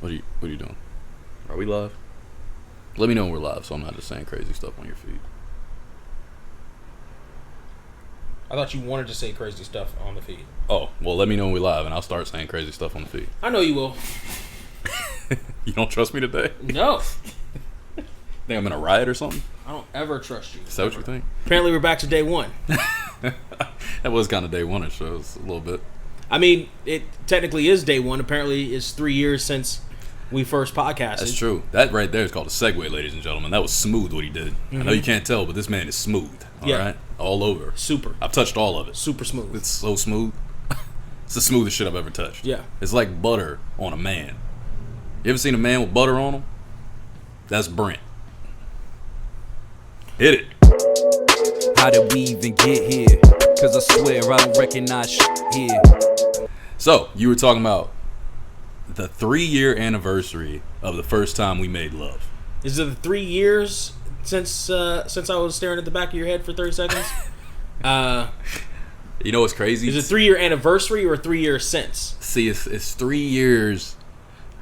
What are you doing? Are we live? Let me know when we're live, so I'm not just saying crazy stuff on your feed. I thought you wanted to say crazy stuff on the feed. Oh, well, let me know when we're live, and I'll start saying crazy stuff on the feed. I know you will. You don't trust me today? No. Think I'm in a riot or something? I don't ever trust you. Is that what you think? Apparently, we're back to day one. That was kind of day one, it shows a little bit. I mean, it technically is day one. Apparently, it's 3 years since we first podcasted. That's true. That right there is called a segue, ladies and gentlemen. That was smooth what he did. Mm-hmm. I know you can't tell, but this man is smooth. All right? All over. Super. I've touched all of it. Super smooth. It's so smooth. It's the smoothest shit I've ever touched. Yeah. It's like butter on a man. You ever seen a man with butter on him? That's Brent. Hit it. How did we even get here? Cause I swear I don't recognize shit here. So, you were talking about the 3-year anniversary of the first time we made love. Is it 3 years since I was staring at the back of your head for 30 seconds? You know what's crazy? Is it 3-year anniversary or 3 years since? See, it's 3 years.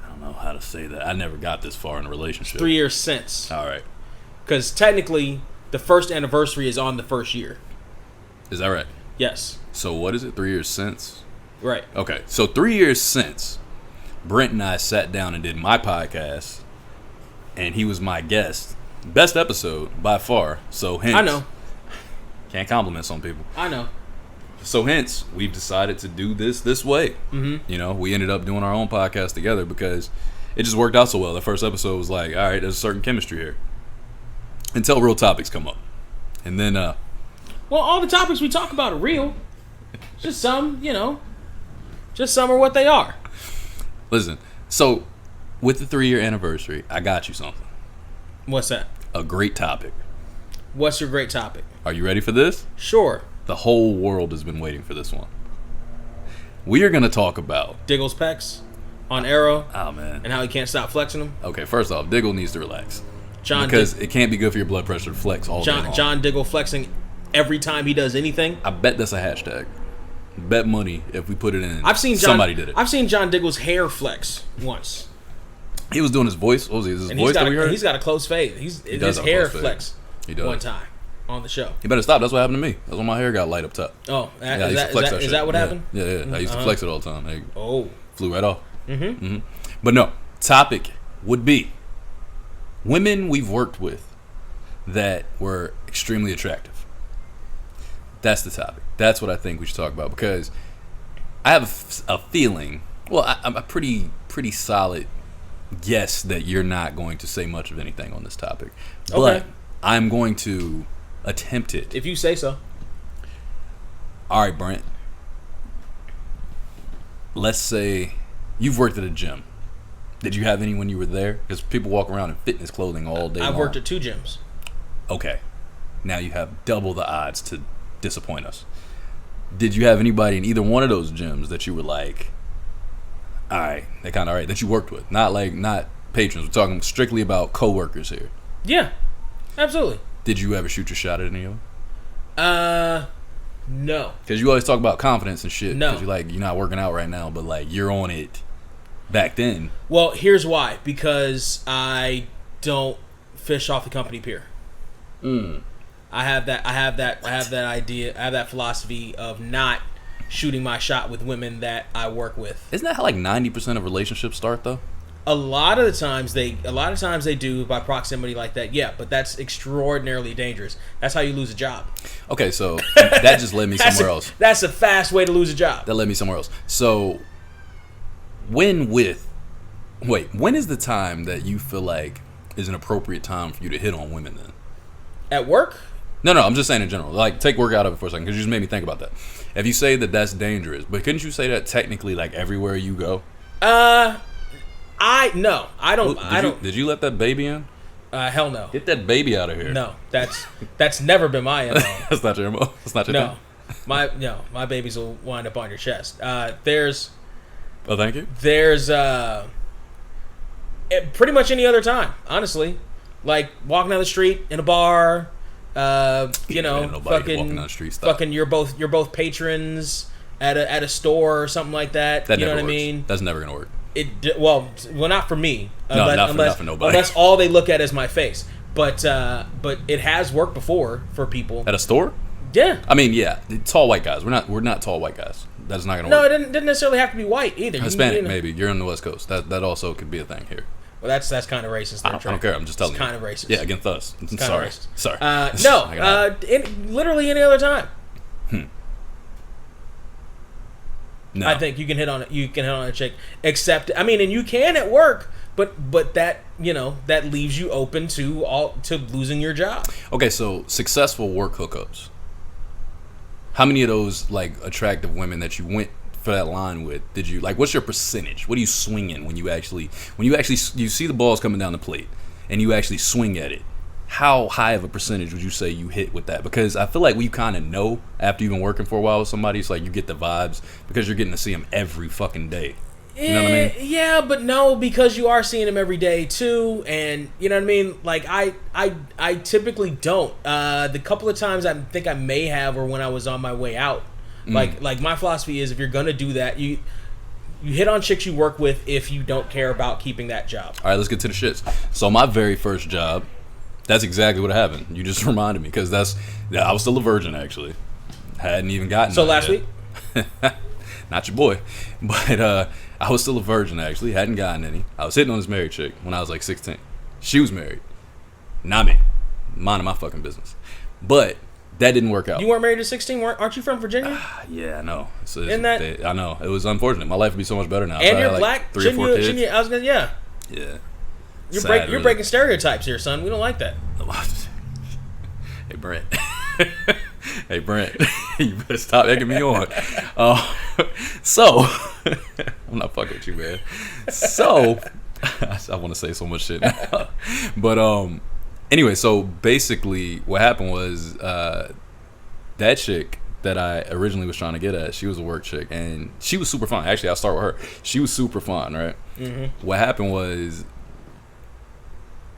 I don't know how to say that. I never got this far in a relationship. 3 years since. All right. Because technically, the first anniversary is on the first year. Is that right? Yes. So what is it? 3 years since? Right. Okay. So 3 years since, Brent and I sat down and did my podcast, and he was my guest. Best episode by far. So hence, I know. Can't compliment some people. I know. So hence, we've decided to do this way. Mm-hmm. You know, we ended up doing our own podcast together because it just worked out so well. The first episode was like, all right, there's a certain chemistry here. Until real topics come up. And then, well, all the topics we talk about are real. Just some, just some are what they are. Listen, so with the 3-year anniversary, I got you something. What's that? A great topic. What's your great topic? Are you ready for this? Sure. The whole world has been waiting for this one. We are going to talk about Diggle's pecs on Arrow. Oh, man. And how he can't stop flexing them. Okay, first off, Diggle needs to relax. John because it can't be good for your blood pressure to flex all day long. John Diggle flexing every time he does anything. I bet that's a hashtag. Bet money if we put it in. Somebody did it. I've seen John Diggle's hair flex once. He was doing his voice. What was he? His and voice that we heard? He's got a close fade. His hair flex. He does. One time on the show. He better stop. That's what happened to me. That's when my hair got light up top. Oh, yeah, is that what happened? Yeah. I used to flex it all the time. Flew right off. Mm-hmm. But no, topic would be women we've worked with that were extremely attractive. That's the topic. That's what I think we should talk about because I have a feeling. Well, I'm a pretty solid guess that you're not going to say much of anything on this topic. But okay. I'm going to attempt it. If you say so. All right, Brent. Let's say you've worked at a gym. Did you have any when you were there? Because people walk around in fitness clothing all day long. I've worked at 2 gyms. Okay. Now you have double the odds to disappoint us. Did you have anybody in either one of those gyms that you were like, all right, they're kind of all right, that you worked with? Not patrons. We're talking strictly about coworkers here. Yeah, absolutely. Did you ever shoot your shot at any of them? No. Because you always talk about confidence and shit. No. Because you're not working out right now, but you're on it back then. Well, here's why. Because I don't fish off the company pier. I have that idea. I have that philosophy of not shooting my shot with women that I work with. Isn't that how 90% of relationships start though? A lot of times they do by proximity like that. Yeah, but that's extraordinarily dangerous. That's how you lose a job. Okay, so that just led me somewhere else. That's a fast way to lose a job. That led me somewhere else. So when is the time that you feel like is an appropriate time for you to hit on women then? At work? No, I'm just saying in general. Take work out of it for a second because you just made me think about that. If you say that that's dangerous, but couldn't you say that technically everywhere you go? I don't. Did you let that baby in? Hell no. Get that baby out of here. No, that's never been my MO. That's not your MO. That's not your thing? My babies will wind up on your chest. Oh, thank you. There's pretty much any other time, honestly. Like walking down the street in a bar, fucking walking down the street, fucking you're both patrons at a store or something like that. That you know never what works. I mean? That's never gonna work. Well, not for me. No, not for nobody. Unless all they look at is my face. But it has worked before for people At a store? Yeah. I mean, yeah, tall white guys. We're not tall white guys. That's not gonna No, work. it didn't necessarily have to be white either. Hispanic, maybe. You're on the West Coast. That also could be a thing here. Well, that's kind of racist. I don't care. I'm just telling you. It's kind of racist. Yeah, against us. Sorry. Sorry. No. Literally any other time. No. I think you can hit on it. You can hit on a chick. Except, I mean, and you can at work, but that that leaves you open to losing your job. Okay, so successful work hookups. How many of those like attractive women that you went for that line with did you like? What's your percentage? What are you swinging when you actually you see the balls coming down the plate and you actually swing at it? How high of a percentage would you say you hit with that? Because I feel like we kind of know after you've been working for a while with somebody, it's like you get the vibes because you're getting to see them every fucking day. You know what I mean? Yeah, but no, because you are seeing them every day too, and you know what I mean. Like I typically don't. The couple of times I think I may have, or when I was on my way out. Like my philosophy is, if you're gonna do that, you hit on chicks you work with if you don't care about keeping that job. All right, let's get to the shits. So my very first job, that's exactly what happened. You just reminded me because I was still a virgin actually. Hadn't even gotten. So last week. Not your boy, but I was still a virgin actually. Hadn't gotten any. I was hitting on this married chick when I was like 16. She was married, not me. Minding my fucking business. But that didn't work out. You weren't married at 16? Aren't you from Virginia? Yeah, I know. I know. It was unfortunate. My life would be so much better now. And so you're like black. 3 or 4 kids. I was gonna, yeah. Yeah. You're breaking stereotypes here, son. We don't like that. Hey, Brent. Hey, Brent. You better stop egging me on. So, I'm not fucking with you, man. So, I want to say so much shit now. But, anyway, so basically what happened was that chick that I originally was trying to get at, she was a work chick, and she was super fun. Actually, I'll start with her. She was super fun, right? Mm-hmm. What happened was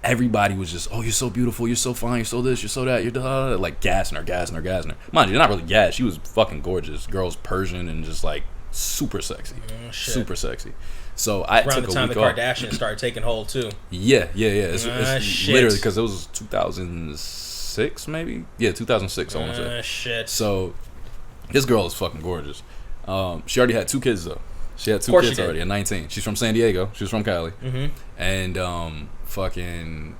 everybody was just, oh, you're so beautiful, you're so fine, you're so this, you're so that, you're like gassing her. Mind you, not really gas. She was fucking gorgeous. Girl's Persian and just like super sexy. Super sexy. So I around took the time a week the off. Kardashians started taking hold too. Yeah. It's Shit. literally because it was 2006 maybe. Yeah, 2006 I want to say. Shit. So this girl is fucking gorgeous. She already had 2 kids though. She had 2 kids already at 19. She's from San Diego. She was from Cali. Mm-hmm. And fucking,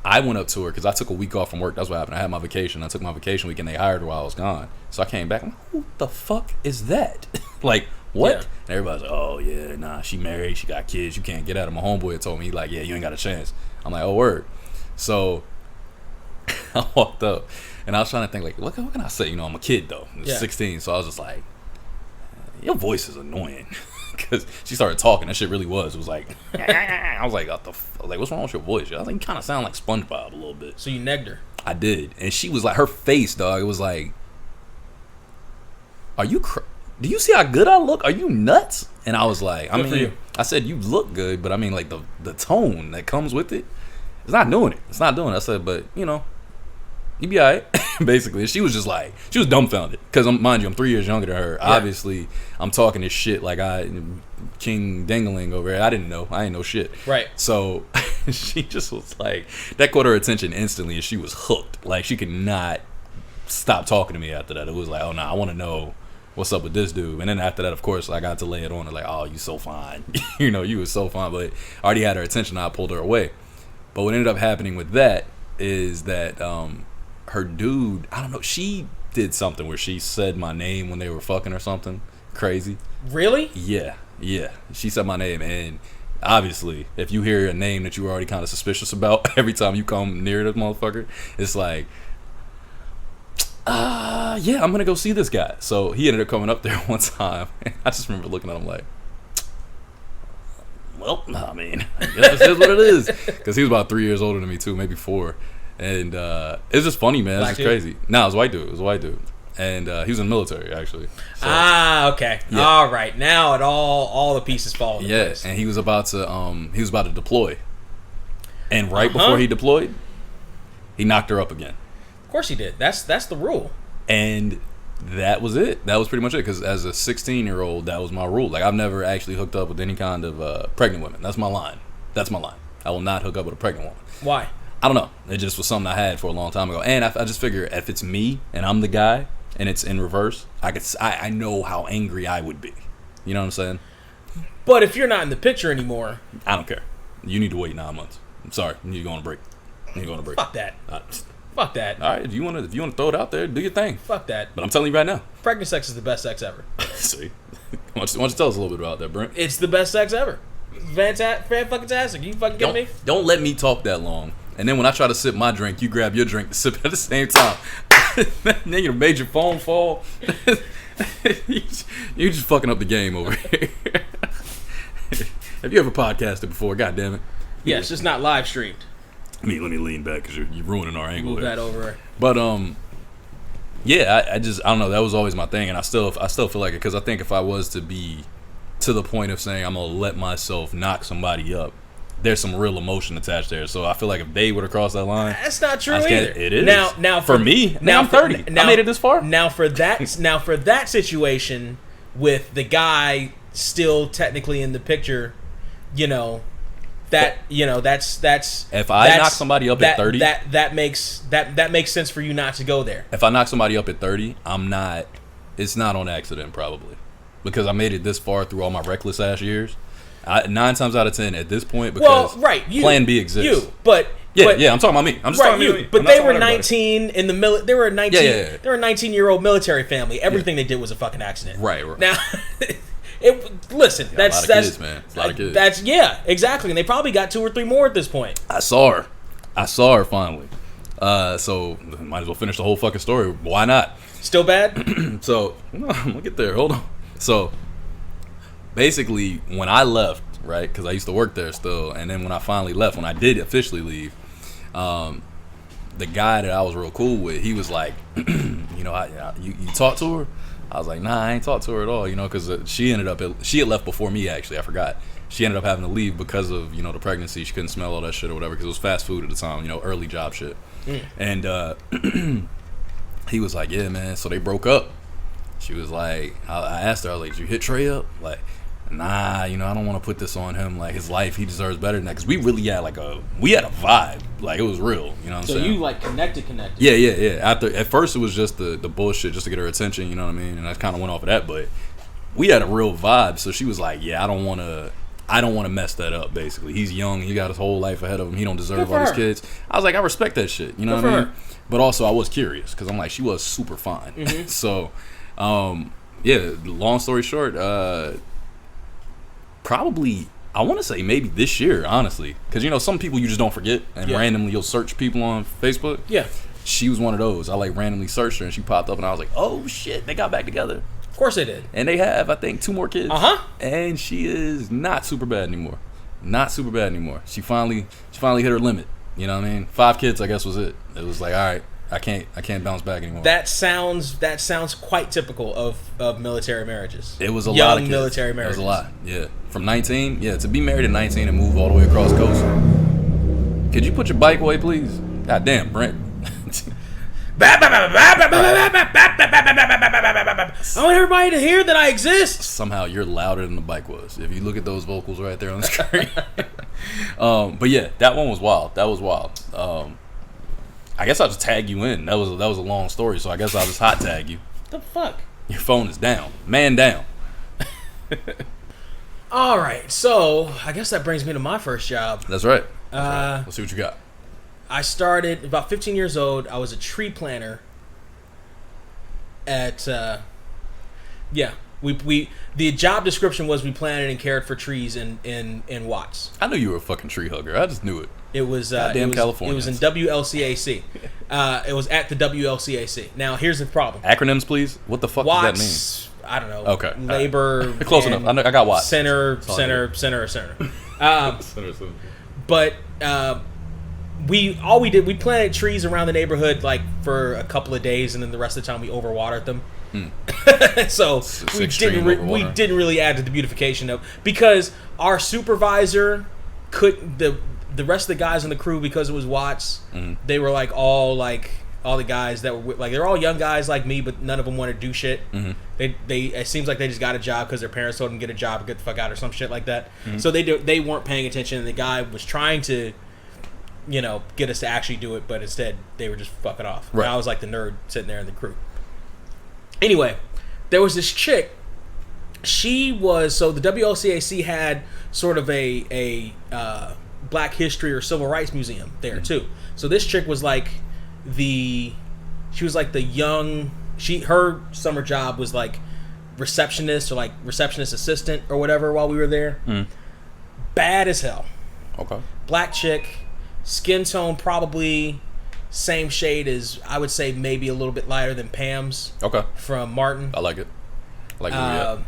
I went up to her because I took a week off from work. That's what happened. I had my vacation. I took my vacation week and they hired her while I was gone. So I came back. I'm like, who the fuck is that? Like, what? Yeah. And everybody's like, oh yeah, nah, she married, she got kids, you can't get at her. My homeboy had told me, like, yeah, you ain't got a chance. I'm like, oh word. So I walked up and I was trying to think, like, what can I say? You know, I'm a kid though. I'm 16, so I was just like, your voice is annoying. Because she started talking, that shit really was. It was like, I was like, what's wrong with your voice? I was like, you kind of sound like SpongeBob a little bit. So you negged her? I did, and she was like, her face, dog. It was like, are you? Do you see how good I look? Are you nuts? And I was like, I said you look good, but I mean, like the tone that comes with it, it's not doing it. I said, but you know, you be alright. Basically, she was just like, she was dumbfounded because mind you, I'm 3 years younger than her. Yeah. Obviously, I'm talking this shit like I King Dangling over here. I didn't know shit. Right. So she just was like, that caught her attention instantly, and she was hooked. Like she could not stop talking to me after that. It was like, oh no, I want to know what's up with this dude. And then after that, of course, I got to lay it on her like, oh, you so fine. You know, you was so fine. But I already had her attention. I pulled her away. But what ended up happening with that is that her dude, I don't know, she did something where she said my name when they were fucking or something crazy. Really? Yeah. She said my name, and obviously, if you hear a name that you were already kind of suspicious about every time you come near this motherfucker, it's like, yeah, I'm gonna go see this guy. So he ended up coming up there one time, and I just remember looking at him like, well, I mean, I guess this is what it is, because he was about 3 years older than me too, maybe 4. And it's just funny, man. It's just crazy. No, it was a white dude. And he was in the military, actually. So, okay. Yeah. All right. Now it all the pieces fall into place. And he was about to deploy. And right before he deployed, he knocked her up again. Of course he did. That's the rule. And that was it. That was pretty much it. Because as a 16-year-old, that was my rule. Like, I've never actually hooked up with any kind of pregnant women. That's my line. That's my line. I will not hook up with a pregnant woman. Why? I don't know. It just was something I had for a long time ago. And I just figure if it's me and I'm the guy and it's in reverse, I know how angry I would be. You know what I'm saying? But if you're not in the picture anymore, I don't care. You need to wait 9 months. I'm sorry. You need to go on a break. You need to go on a break. fuck that. Fuck that. All right. If you want to throw it out there, do your thing. Fuck that. But I'm telling you right now. Pregnant sex is the best sex ever. See? Why don't you tell us a little bit about that, Brent? It's the best sex ever. Fan-fucking-tastic. You fucking get me? Don't let me talk that long. And then when I try to sip my drink, you grab your drink to sip at the same time. Then you made your phone fall. You just fucking up the game over here. Have you ever podcasted before? God damn it. Yes, just not live streamed. Let me lean back because you're ruining our angle. Move there. that over. But yeah, I don't know. That was always my thing, and I still feel like it because I think if I was to be to the point of saying I'm gonna let myself knock somebody up, there's some real emotion attached there. So I feel like if they would have crossed that line, that's not true either. It is. Now for me, now I'm 30. I made it this far. Now for that situation with the guy still technically in the picture, that's if I knock somebody up at 30, that makes sense for you not to go there. If I knock somebody up at 30, it's not on accident probably, because I made it this far through all my reckless ass years. 9 times out of 10 at this point, because Plan B exists. I'm talking about me. I'm just talking about me. But they were 19 in the they were a 19. Yeah. They were a 19-year-old military family. Everything they did was a fucking accident. Right. Now, listen, that's kids, man. It's a lot of kids. That's exactly. And they probably got 2 or 3 more at this point. I saw her finally. So might as well finish the whole fucking story. Why not? Still bad? So we'll get there. Hold on. So basically, when I left, right, because I used to work there still, and then when I finally left, when I did officially leave, the guy that I was real cool with, he was like, you talked to her? I was like, nah, I ain't talked to her at all, because she had left before me, actually. I forgot. She ended up having to leave because of, the pregnancy. She couldn't smell all that shit or whatever, because it was fast food at the time, early job shit. And he was like, yeah, man, so they broke up. She was like, I asked her, I was like, did you hit Trey up? Like, nah, I don't want to put this on him. Like, his life, he deserves better than that. Because we really had we had a vibe. Like, it was real. You know what I'm saying? So you connected. Yeah. At first, it was just the bullshit just to get her attention. You know what I mean? And I kind of went off of that. But we had a real vibe. So she was like, yeah, I don't want to mess that up, basically. He's young. He got his whole life ahead of him. He don't deserve all his kids. I was like, I respect that shit. You know what I mean? But also, I was curious because I'm like, she was super fine. Mm-hmm. So, long story short, probably, I want to say maybe this year, honestly. Because, some people you just don't forget. And randomly you'll search people on Facebook. Yeah. She was one of those. I randomly searched her and she popped up and I was like, oh shit, they got back together. Of course they did. And they have, I think, 2 more kids. Uh-huh. And she is not super bad anymore. She finally hit her limit. You know what I mean? 5 kids, I guess, was it. It was like, all right, I can't bounce back anymore. That sounds quite typical of military marriages. It was a young lot of kids. Military marriages. It was a lot. Yeah. From 19, to be married at 19 and move all the way across the coast. Could you put your bike away, please? God damn, Brent. I want everybody to hear that I exist. Somehow you're louder than the bike was. If you look at those vocals right there on the screen. But yeah, that one was wild. That was wild. I guess I'll just tag you in. That was a long story, so I guess I'll just hot tag you. The fuck? Your phone is down. Man down. All right, so I guess that brings me to my first job. That's right. Let's see what you got. I started about 15 years old. I was a tree planter at the job description was we planted and cared for trees in Watts. I knew you were a fucking tree hugger. I just knew it. It was California. It was in WLCAC. It was at the WLCAC. Now here's the problem. Acronyms, please. What the fuck Watts, does that mean? I don't know. Okay. Labor. Close enough. I got Watts. Center. But we planted trees around the neighborhood for a couple of days, and then the rest of the time we overwatered them. So we didn't really add to the beautification of, because our supervisor couldn't, the rest of the guys in the crew, because it was Watts, they were all all the guys that were like they're all young guys like me, but none of them want to do shit. Mm-hmm. They it seems like they just got a job because their parents told them to get a job or get the fuck out or some shit like that. Mm-hmm. So they weren't paying attention, and the guy was trying to, get us to actually do it, but instead they were just fucking off. Right. And I was like the nerd sitting there in the crew. Anyway, there was this chick. She was so the WLCAC had sort of a Black History or Civil Rights Museum there too. So this chick was like her summer job was like receptionist or like receptionist assistant or whatever while we were there. Bad as hell. Okay. Black chick, skin tone probably same shade as, I would say, maybe a little bit lighter than Pam's. Okay. From Martin. I like it. Where we at.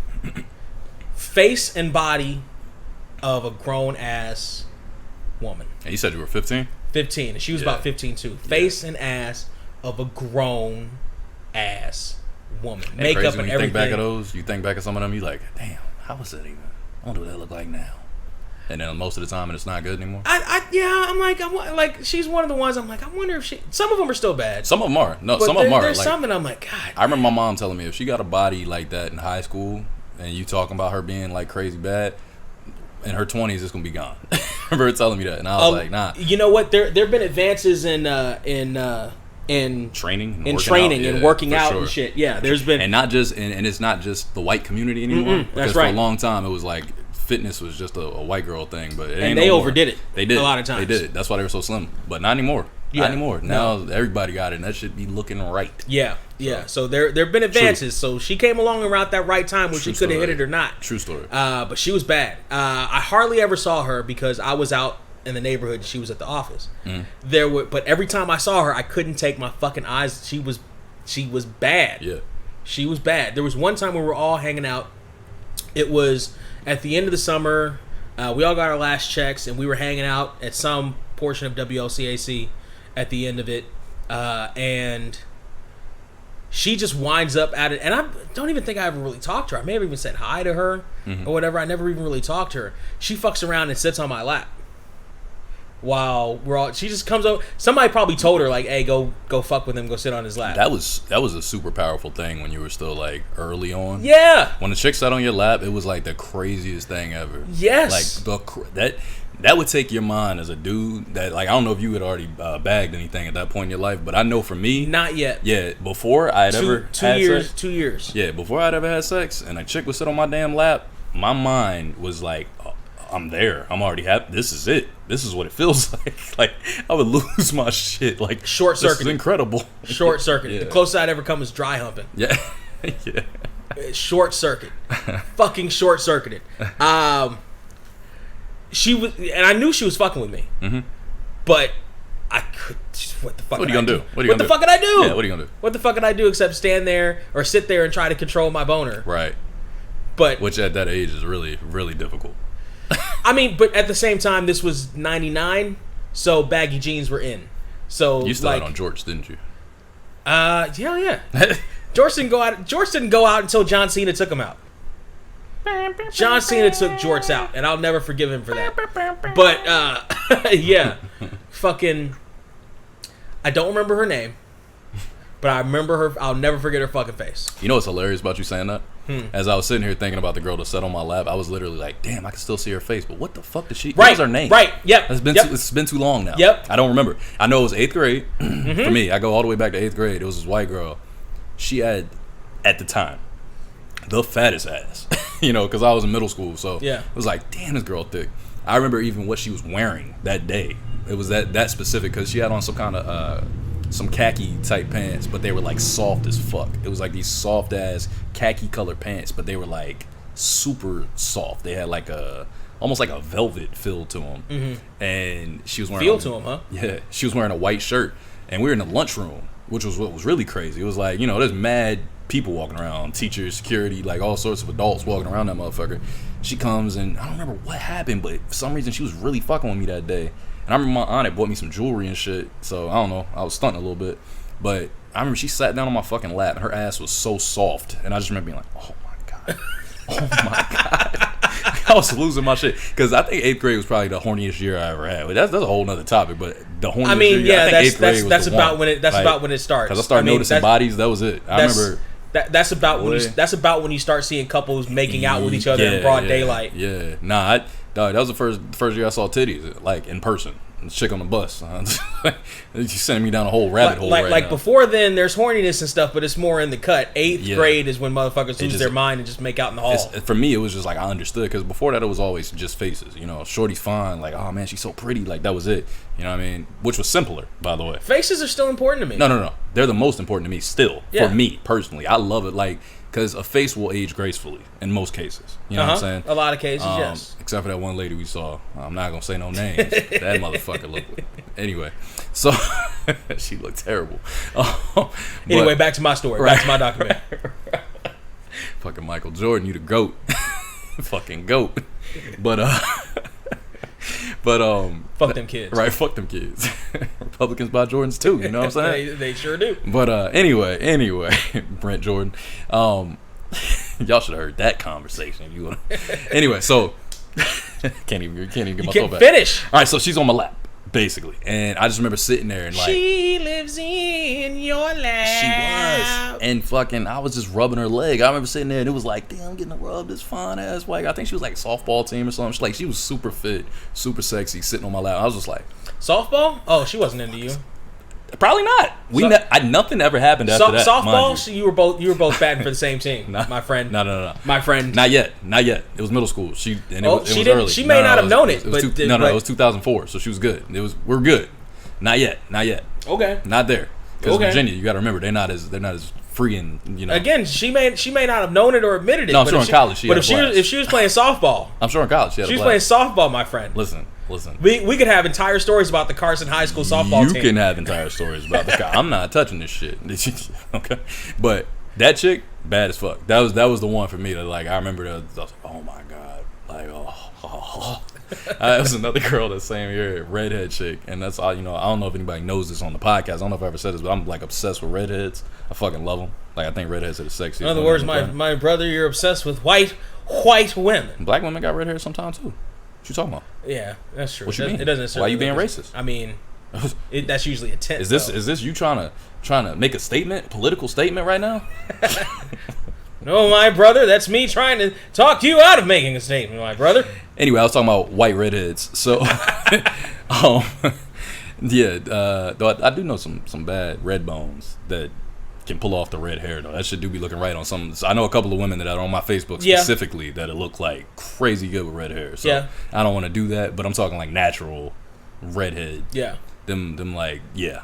Face and body of a grown ass woman. And you said you were 15? 15. And she was about 15 too. Face and ass of a grown ass woman. Ain't Makeup crazy and when you everything. think back of those, you think back of some of them, you like, damn, how was that even? I wonder what that look like now. And then most of the time, it's not good anymore. I'm like, she's one of the ones. I'm like, I wonder if some of them are still bad. Some of them are. No, But some of them are. There's like, some that I'm like, God. I remember my mom telling me if she got a body like that in high school, and you talking about her being like crazy bad, in her 20s, it's gonna be gone. I remember her telling me that, and I was like, nah. You know what? There have been advances in Training, and working out and shit. Yeah, there's been, and not just, and it's not just the white community anymore. Because right. for a long time, it was like fitness was just a white girl thing, but it ain't and they no more. overdid it. They did a lot of times. They did. That's why they were so slim. But not anymore. Yeah. Not anymore. Now everybody got it, and that should be looking right. Yeah, yeah. So there have been advances. So she came along around that right time where she could have hit it or not. True story. But she was bad. I hardly ever saw her because I was out in the neighborhood and she was at the office. But every time I saw her, I couldn't take my fucking eyes. She was bad. Yeah. She was bad. There was one time when we were all hanging out. It was at the end of the summer. We all got our last checks and we were hanging out at some portion of WLCAC at the end of it. And she just winds up at it. And I don't even think I ever really talked to her. I may have even said hi to her or whatever. I never even really talked to her. She fucks around and sits on my lap. While she just comes over. Somebody probably told her like, "Hey, go fuck with him. Go sit on his lap." That was a super powerful thing when you were still like early on. Yeah. When the chick sat on your lap, it was like the craziest thing ever. Yes. Like that would take your mind as a dude. That like I don't know if you had already bagged anything at that point in your life, but I know for me, not yet. Yeah, before I had ever had sex, 2 years. Yeah, before I'd ever had sex, and a chick would sit on my damn lap, my mind was like, I'm there. I'm already happy. This is it. This is what it feels like. Like I would lose my shit. Like short circuit. This is incredible. Short circuit. Yeah. The closest I'd ever come is dry humping. Yeah. Yeah. Short circuit. Fucking short circuited. She was, and I knew she was fucking with me. But I could. What the fuck? What are you gonna do? What the fuck could I do? Yeah. What are you gonna do? What the fuck could I do except stand there or sit there and try to control my boner? Right. But which at that age is really, really difficult. I mean, but at the same time, this was '99, so baggy jeans were in. So you still had on jorts, didn't you? Yeah. Jorts didn't go out. Jorts didn't go out until John Cena took him out. John Cena took jorts out, and I'll never forgive him for that. But yeah, fucking. I don't remember her name, but I remember her. I'll never forget her fucking face. You know what's hilarious about you saying that? As I was sitting here thinking about the girl that sat on my lap, I was literally like, "Damn, I can still see her face." But what the fuck did she? Right. What was her name? Right. Yep. It's been too long now. Yep. I don't remember. I know it was 8th grade. For me, I go all the way back to 8th grade. It was this white girl. She had, at the time, the fattest ass. Because I was in middle school, so it was like, damn, this girl thick. I remember even what she was wearing that day. It was that specific because she had on some kind of some khaki type pants, but they were like soft as fuck. It was like these soft ass khaki colored pants, but they were like super soft. They had like almost like a velvet feel to them, and she was wearing to them, huh? Yeah, she was wearing a white shirt, and we were in the lunchroom, which was what was really crazy. It was like there's mad people walking around, teachers, security, like all sorts of adults walking around that motherfucker. She comes and I don't remember what happened, but for some reason she was really fucking with me that day. And I remember my aunt had bought me some jewelry and shit, so I don't know, I was stunting a little bit. But I remember she sat down on my fucking lap and her ass was so soft, and I just remember being like, oh my god, oh my god. I was losing my shit because I think 8th grade was probably the horniest year I ever had. That's a whole nother topic, but the horniest I mean, year, yeah, I think 8th grade that's was about when it about when it starts. Because I started noticing bodies. That was it. I remember. That's about when you start seeing couples making out with each other in broad daylight. Yeah, nah, that was the first year I saw titties, like in person. Chick on the bus. You sending me down a whole rabbit hole. Like before then, there's horniness and stuff, but it's more in the cut. 8th grade is when motherfuckers lose their mind and just make out in the hall. For me, it was just like I understood because before that, it was always just faces. Shorty's fine. Like, oh man, she's so pretty. Like that was it. You know what I mean? Which was simpler, by the way. Faces are still important to me. No. They're the most important to me still. Yeah. For me personally, I love it. Like. Because a face will age gracefully in most cases. You know what I'm saying? A lot of cases, yes. Except for that one lady we saw. I'm not going to say no names. That motherfucker looked... Anyway. So, she looked terrible. Anyway, back to my story. Right. Back to my documentary. Fucking Michael Jordan, you the GOAT. Fucking GOAT. But fuck them kids. Right, fuck them kids. Republicans buy Jordans too, you know what I'm saying? they sure do. But anyway, Brent Jordan. Y'all should have heard that conversation if you want. Anyway, so can't even get my thought back. Finish. All right, so she's on my lap, basically. And I just remember sitting there and like she lives in your lap. She was. And fucking I was just rubbing her leg. I remember sitting there and it was like, damn, I'm getting to rub this fine ass white. I think she was like softball team or something. She was super fit, super sexy, sitting on my lap. I was just like, softball? Oh, she wasn't into you. Probably not. Nothing ever happened after that. Softball? You were both batting for the same team, my friend. No. My friend. Not yet. It was middle school. It was early. She may not have known it. It was 2004, so she was good. We're good. Not yet. Okay. Not there. Because Virginia, you got to remember, they're not as free and Again, she may not have known it or admitted it. No, I'm sure in college if she was playing softball, I'm sure in college she was playing softball, my friend. Listen. We could have entire stories about the Carson High School softball team. You can have entire stories about the I'm not touching this shit. Okay, but that chick, bad as fuck. That was the one for me. That like I remember that. I was like, oh my god, like It was another girl that same year, redhead chick, and that's all. I don't know if anybody knows this on the podcast. I don't know if I ever said this, but I'm like obsessed with redheads. I fucking love them. Like I think redheads are the sexiest. In other words, my brother, you're obsessed with white women. Black women got red hair sometimes too. What you talking about? Yeah, that's true. What you mean? It doesn't necessarily. Why you being racist? I mean, that's usually a tent. Is this you trying to make a statement, political statement right now? No, my brother, that's me trying to talk you out of making a statement, my brother. Anyway, I was talking about white redheads. So, though I do know some bad red bones that can pull off the red hair though. That shit do be looking right on some. So I know a couple of women that are on my Facebook specifically that it look like crazy good with red hair. So I don't want to do that, but I'm talking like natural redhead. Yeah. Them like yeah.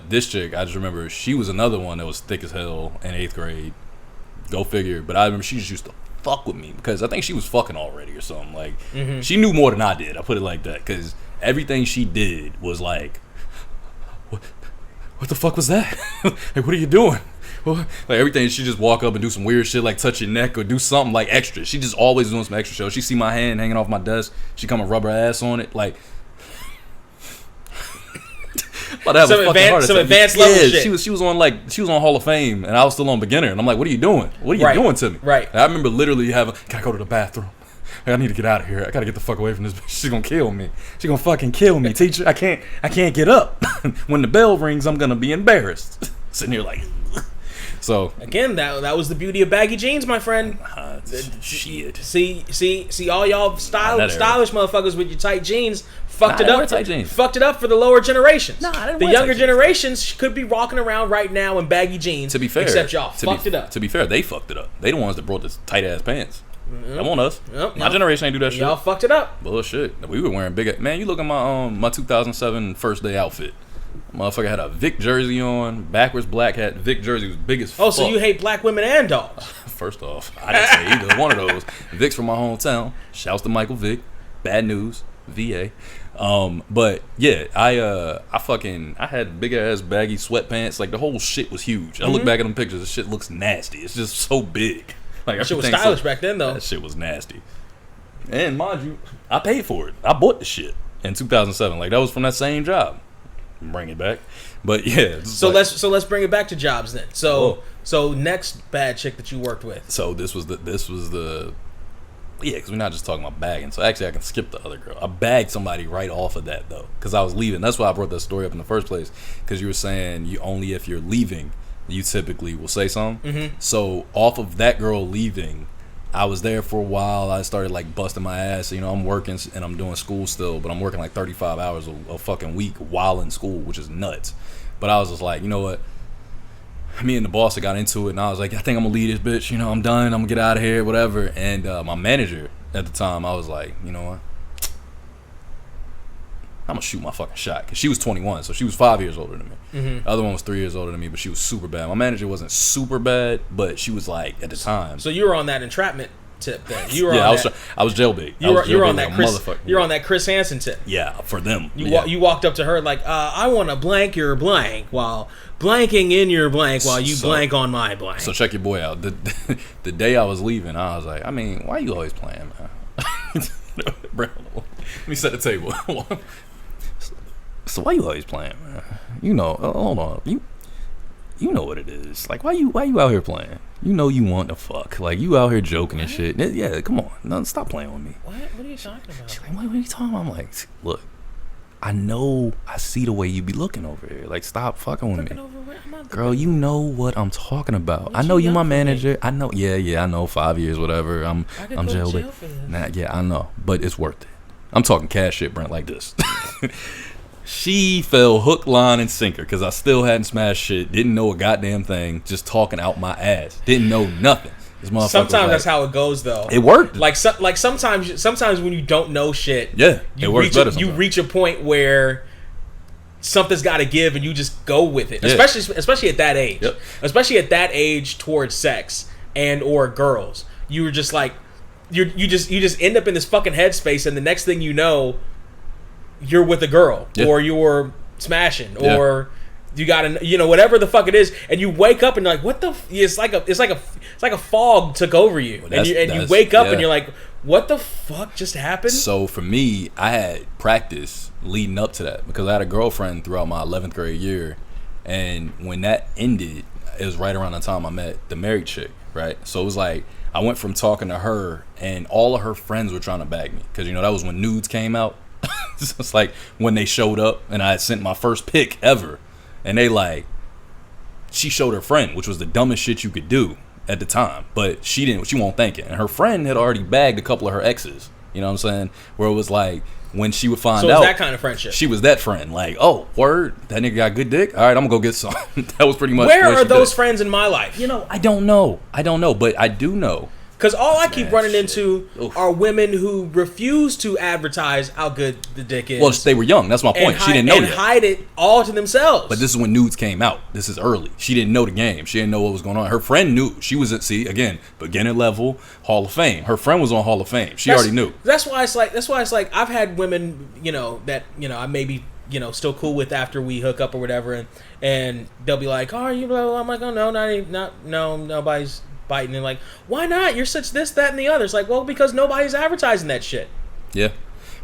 This chick, I just remember she was another one that was thick as hell in 8th grade. Go figure. But I remember she just used to fuck with me because I think she was fucking already or something. Like she knew more than I did. I put it like that because everything she did was like, what the fuck was that? Like, what are you doing? Like everything, she just walk up and do some weird shit, like touch your neck or do something like extra. She just always doing some extra shit. She see my hand hanging off my desk, she come and rub her ass on it, like. Some advanced level shit. She was on Hall of Fame, and I was still on beginner, and I'm like, what are you doing? What are you doing to me? Right. And I remember literally can I go to the bathroom? I need to get out of here. I gotta get the fuck away from this bitch. She's gonna kill me. She's gonna fucking kill me, teacher. I can't get up. When the bell rings, I'm gonna be embarrassed. Sitting here like. So again, that was the beauty of baggy jeans, my friend. Shit. See, all y'all stylish motherfuckers with your tight jeans fucked it up. Fucked it up for the lower generations. The younger generations could be walking around right now in baggy jeans. To be fair, except y'all fucked it up. To be fair, they fucked it up. They the ones that brought this tight ass pants. That wasn't us. My generation ain't do that shit. Y'all fucked it up. Bullshit. We were wearing big. Man, you look at my 2007 first day outfit. Motherfucker had a Vic jersey on, backwards black hat. Vic jersey was big as fuck. Oh, so you hate black women and dogs? First off, I didn't say either one of those. Vic's from my hometown. Shouts to Michael Vick. Bad news, VA. But yeah, I had big ass baggy sweatpants. Like the whole shit was huge. I look back at them pictures. This shit looks nasty. It's just so big. Like that shit was stylish back then, though. That shit was nasty. And mind you, I paid for it. I bought the shit in 2007. Like that was from that same job. Bring it back, but yeah. So let's bring it back to jobs then. So next bad chick that you worked with. So this was the Yeah, because we're not just talking about bagging. So actually, I can skip the other girl. I bagged somebody right off of that though, because I was leaving. That's why I brought that story up in the first place. Because you were saying you only if you're leaving, you typically will say something. Mm-hmm. So off of that girl leaving, I was there for a while. I started like busting my ass. You know, I'm working and I'm doing school still, but I'm working like 35 hours a fucking week while in school, which is nuts. But I was just like, you know what? Me and the boss got into it, and I was like, I think I'm gonna leave this bitch. You know, I'm done. I'm gonna get out of here, whatever. And my manager at the time, I was like, you know what? I'm gonna shoot my fucking shot, because she was 21, so she was 5 years older than me. Mm-hmm. The other one was 3 years older than me, but she was super bad. My manager wasn't super bad, but she was like at the time. So you were on that entrapment tip then. You were yeah, on I was jailbait. You were on like that Chris. You're on that Chris Hansen tip. Yeah, for them. You walked up to her like, I want to blank your blank while blanking in your blank while you blank on my blank. So check your boy out. The day I was leaving, I was like, I mean, why you always playing, man? Bro, let me set the table. So why you always playing, man? You know, hold on. You know what it is. Like, why you out here playing? You know you want to fuck. Like, you out here joking and shit. Yeah, come on. No, stop playing with me. What are you talking about? She's like, what are you talking about? I'm like, look, I see the way you be looking over here. Like, stop fucking with me. Girl, you know what I'm talking about. I know you my manager. I know, yeah, I know, 5 years, whatever. I'm jailed. Nah, yeah, I know. But it's worth it. I'm talking cash shit, Brent, like this. She fell hook, line, and sinker because I still hadn't smashed shit. Didn't know a goddamn thing. Just talking out my ass. Didn't know nothing. Sometimes that's how it goes, though. It worked. Like sometimes when you don't know shit, yeah, it works better. You reach a point where something's got to give, and you just go with it. Yeah. Especially at that age. Yep. Especially at that age towards sex and or girls. You were just like you just end up in this fucking headspace, and the next thing you know, you're with a girl, or you're smashing, or you got whatever the fuck it is, and you wake up and you're like, what the? It's like a fog took over you, and you wake up and you're like, what the fuck just happened? So for me, I had practice leading up to that because I had a girlfriend throughout my 11th grade year, and when that ended, it was right around the time I met the married chick, right? So it was like I went from talking to her, and all of her friends were trying to bag me because that was when nudes came out. It's like when they showed up and I had sent my first pic ever, and they like, she showed her friend, which was the dumbest shit you could do at the time, but she won't think it, and her friend had already bagged a couple of her exes, you know what I'm saying, where it was like when she would find out, that kind of friendship, she was that friend, like, oh word, that nigga got good dick, all right, I'm gonna go get some. That was pretty much where are those friends in my life. I don't know, but I do know. Because all I keep running into are women who refuse to advertise how good the dick is. Well, they were young. That's my point. She didn't know and hide it all to themselves. But this is when nudes came out. This is early. She didn't know the game. She didn't know what was going on. Her friend knew. She was at beginner level, Hall of Fame. Her friend was on Hall of Fame. She already knew. That's why it's like I've had women, that I may be still cool with after we hook up or whatever, and they'll be like, "Oh, are you?" I'm like, "Oh no, nobody's." Biting and like, why not? You're such this, that, and the other. It's like, well, because nobody's advertising that shit. Yeah,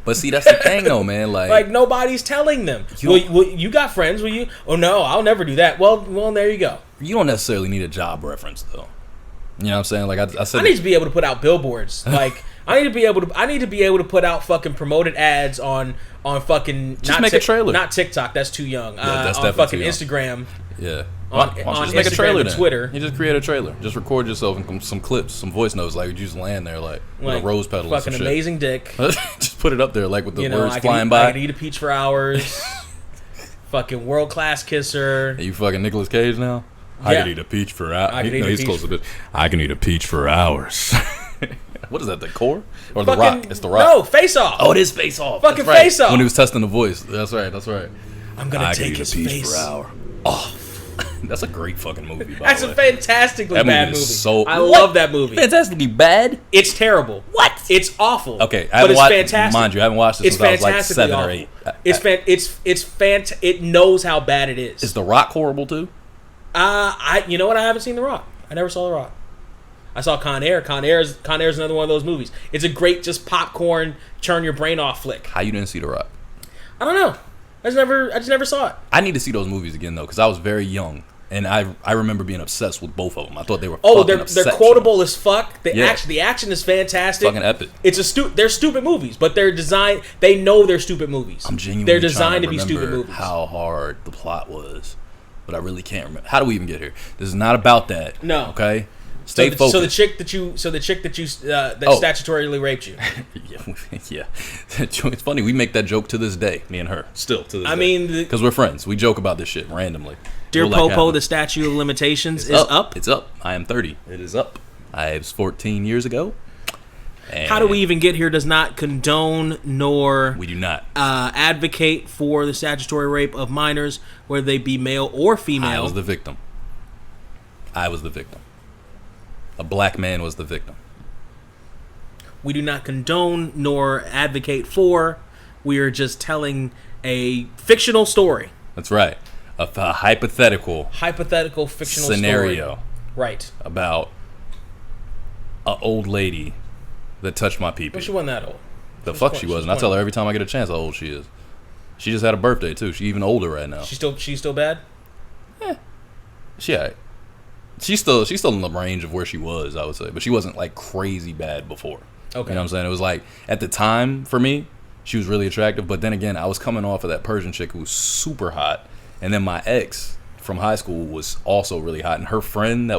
but see, that's the thing, though, man. Like nobody's telling them. You got friends? Will you? Oh no, I'll never do that. Well, there you go. You don't necessarily need a job reference, though. You know what I'm saying? Like I said, I need to be able to put out billboards. Like I need to be able to put out fucking promoted ads on fucking. Just make a trailer. Not TikTok. That's too young. Yeah, that's on fucking too young. Instagram. Yeah. On just make a trailer and Twitter. You just create a trailer. Just record yourself and some clips, some voice notes. Like you just land there like with a rose petal. Fucking or some amazing dick. Just put it up there like with the words flying by. I can eat a peach for hours. Fucking world class kisser. Are you fucking Nicolas Cage now? Yeah. I can eat a peach for hours. He's close a bit. I can eat a peach for hours. What is that? The Core or the Rock? It's the Rock. No, Face Off. Oh, it is Face Off. Fucking Face Off. When he was testing the voice. That's right. I'm gonna take his face. I can eat a peach for hour. Oh. That's a great fucking movie. That's a fantastically bad movie. I love that movie. Fantastically bad? It's terrible. What? It's awful. Okay, but it's fantastic. Mind you, I haven't watched this since I was like 7 or 8. It knows how bad it is. Is The Rock horrible too? You know what? I haven't seen The Rock. I never saw The Rock. I saw Con Air. Con Air is another one of those movies. It's a great just popcorn, turn your brain off flick. How you didn't see The Rock? I don't know. I just never saw it. I need to see those movies again though, because I was very young And I remember being obsessed with both of them. I thought they were they're quotable as fuck. The action is fantastic. Fucking epic. They're stupid movies, but they're designed. They know they're stupid movies. I'm genuinely they're designed to be stupid movies. How hard the plot was, but I really can't remember. How do we even get here? This is not about that. No. Okay. Stay focused. So the chick that statutorily raped you. yeah. It's funny. We make that joke to this day. Me and her, still to this day. I mean, because we're friends. We joke about this shit randomly. Dear Popo, the statute of limitations is up. It's up. I am 30. It is up. I was 14 years ago. How do we even get here? Does not condone nor we do not advocate for the statutory rape of minors, whether they be male or female. I was the victim. A black man was the victim. We do not condone nor advocate for. We are just telling a fictional story. That's right. A hypothetical fictional scenario. Story. Right. About an old lady that touched my pee-pee. Well, she wasn't that old. The fuck she wasn't. I tell her every time I get a chance how old she is. She just had a birthday too. She's even older right now. She's still bad? She's still in the range of where she was, I would say. But she wasn't like crazy bad before. Okay. You know what I'm saying? It was like, at the time, for me, she was really attractive. But then again, I was coming off of that Persian chick who was super hot. And then my ex from high school was also really hot. And her friend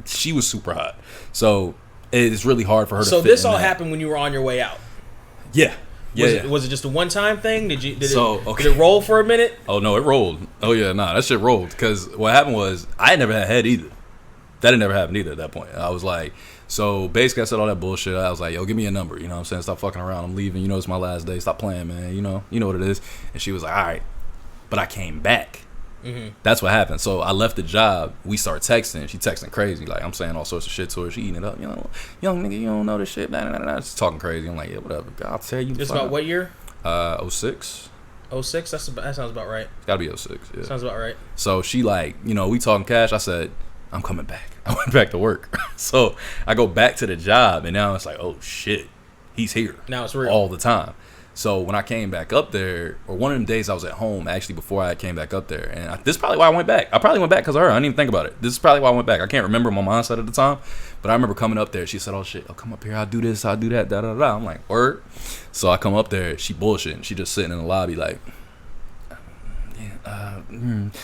she was super hot. So it's really hard for her to fit in. So this all happened when you were on your way out? Yeah. Was it just a one-time thing? Did it roll for a minute? Oh, no, it rolled. Oh, yeah, that shit rolled. Because what happened was, I had never had head either. That had never happened either at that point. I was like, so basically I said all that bullshit. I was like, yo, give me a number. You know what I'm saying? Stop fucking around. I'm leaving. You know it's my last day. Stop playing, man. You know what it is. And she was like, all right. But I came back. Mm-hmm. That's what happened. So I left the job. We start texting. She texting crazy. Like, I'm saying all sorts of shit to her. She eating it up. You know, young nigga, you don't know this shit. She's talking crazy. I'm like, yeah, whatever. I'll tell you. This about what year? 06. 06? That sounds about right. It's gotta be 06. Yeah. Sounds about right. So she like, we talking cash. I said, I'm coming back. I went back to work. So I go back to the job, and now it's like, oh shit, he's here. Now it's real. All the time. So when I came back up there, or one of them days I was at home actually before I came back up there, and this is probably why I went back. I probably went back because of her. I didn't even think about it. This is probably why I went back. I can't remember my mindset at the time, but I remember coming up there. She said, "Oh shit, I'll come up here. I'll do this. I'll do that. Da da da." I'm like, word. So I come up there. She bullshitting. She just sitting in the lobby like,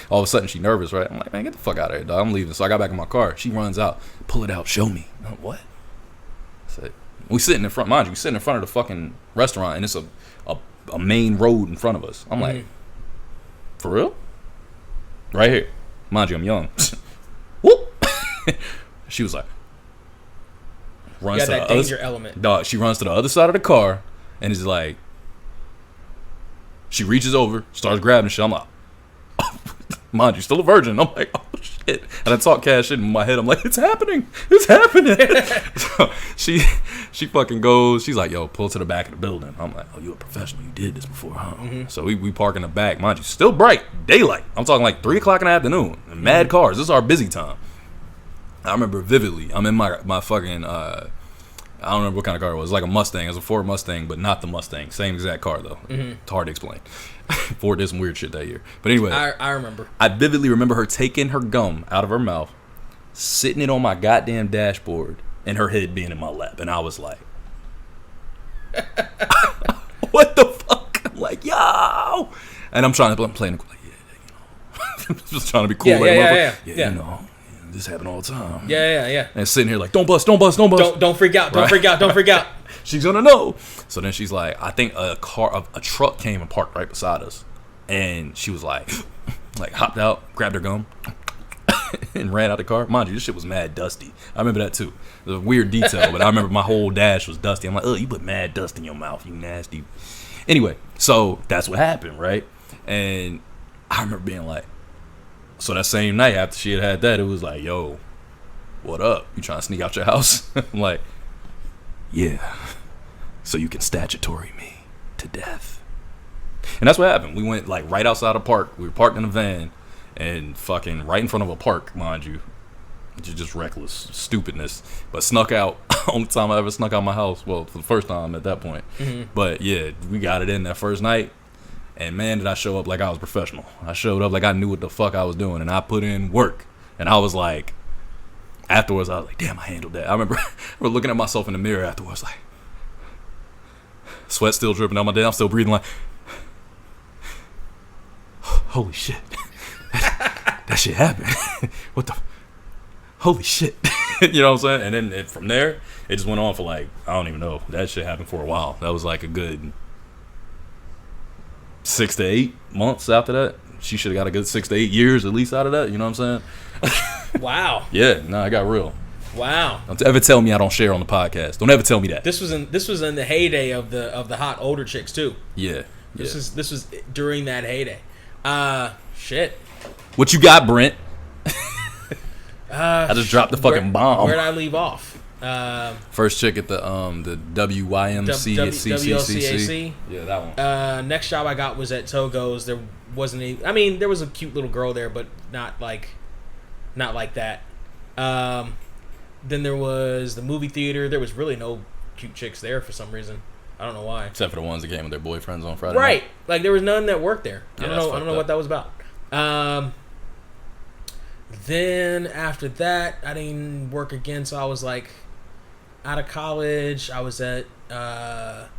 all of a sudden she nervous, right? I'm like, man, get the fuck out of here, dog. I'm leaving. So I got back in my car. She runs out, pull it out, show me. I'm like, what? I said, we sitting in front, mind you, we sitting in front of the fucking restaurant, and it's a main road in front of us. I'm like, for real? Right here. Mind you, I'm young. Whoop. She was like, runs to that the danger element. Dog, she runs to the other side of the car and is like, she reaches over, starts grabbing shit. I'm like, mind you, still a virgin. I'm like, oh shit. And I talk cash shit in my head. I'm like, it's happening. So she fucking goes. She's like, yo, pull to the back of the building. I'm like, oh, you a professional. You did this before, huh? Mm-hmm. So we park in the back. Mind you, still bright. Daylight. I'm talking like 3 o'clock in the afternoon. And mad cars. This is our busy time. I remember vividly. I'm in my fucking, I don't remember what kind of car it was. It was like a Mustang. It was a Ford Mustang, but not the Mustang. Same exact car, though. Mm-hmm. It's hard to explain. Ford did some weird shit that year. But anyway. I remember. I vividly remember her taking her gum out of her mouth, sitting it on my goddamn dashboard, and her head being in my lap. And I was like, what the fuck? I'm like, yo. And I'm trying to play like, I'm just trying to be cool. Yeah. You know. This happen all the time. Yeah. And sitting here like, don't bust. Don't freak out. Don't freak out. She's gonna know. So then she's like, I think a truck came and parked right beside us, and she was like hopped out, grabbed her gum, and ran out the car. Mind you, this shit was mad dusty. I remember that too. It was a weird detail, but I remember my whole dash was dusty. I'm like, oh, you put mad dust in your mouth, you nasty. Anyway, so that's what happened, right? And I remember being like, so that same night after she had that, it was like, yo, what up? You trying to sneak out your house? I'm like, yeah, so you can statutory me to death. And that's what happened. We went like right outside a park. We were parked in a van and fucking right in front of a park, mind you. Just reckless stupidness. But snuck out. Only time I ever snuck out my house. Well, for the first time at that point. Mm-hmm. But yeah, we got it in that first night. And man, did I show up like I was professional. I showed up like I knew what the fuck I was doing, and I put in work. And I was like, afterwards, I was like, damn, I handled that. I remember looking at myself in the mirror afterwards, like, sweat still dripping down my day. I'm still breathing like, holy shit. That shit happened. What the? Holy shit. You know what I'm saying? And then from there, it just went on for like, I don't even know. That shit happened for a while. That was like a good 6 to 8 months after that. She should have got a good 6 to 8 years at least out of that. You know what I'm saying? Wow. Yeah, I got real. Wow. Don't ever tell me I don't share on the podcast. Don't ever tell me that. This was in the heyday of the hot older chicks too. Yeah. This was during that heyday. Shit. What you got, Brent? I just dropped the fucking bomb. Where'd I leave off? First chick at the WYMC at CCCC. Yeah, that one. Next job I got was at Togo's. There wasn't any. I mean, there was a cute little girl there, but not like that. Then there was the movie theater. There was really no cute chicks there for some reason. I don't know why. Except for the ones that came with their boyfriends on Friday right. night. Like there was none that worked there. Yeah, I don't know what that was about. Then after that, I didn't work again, so I was like out of college. I was at the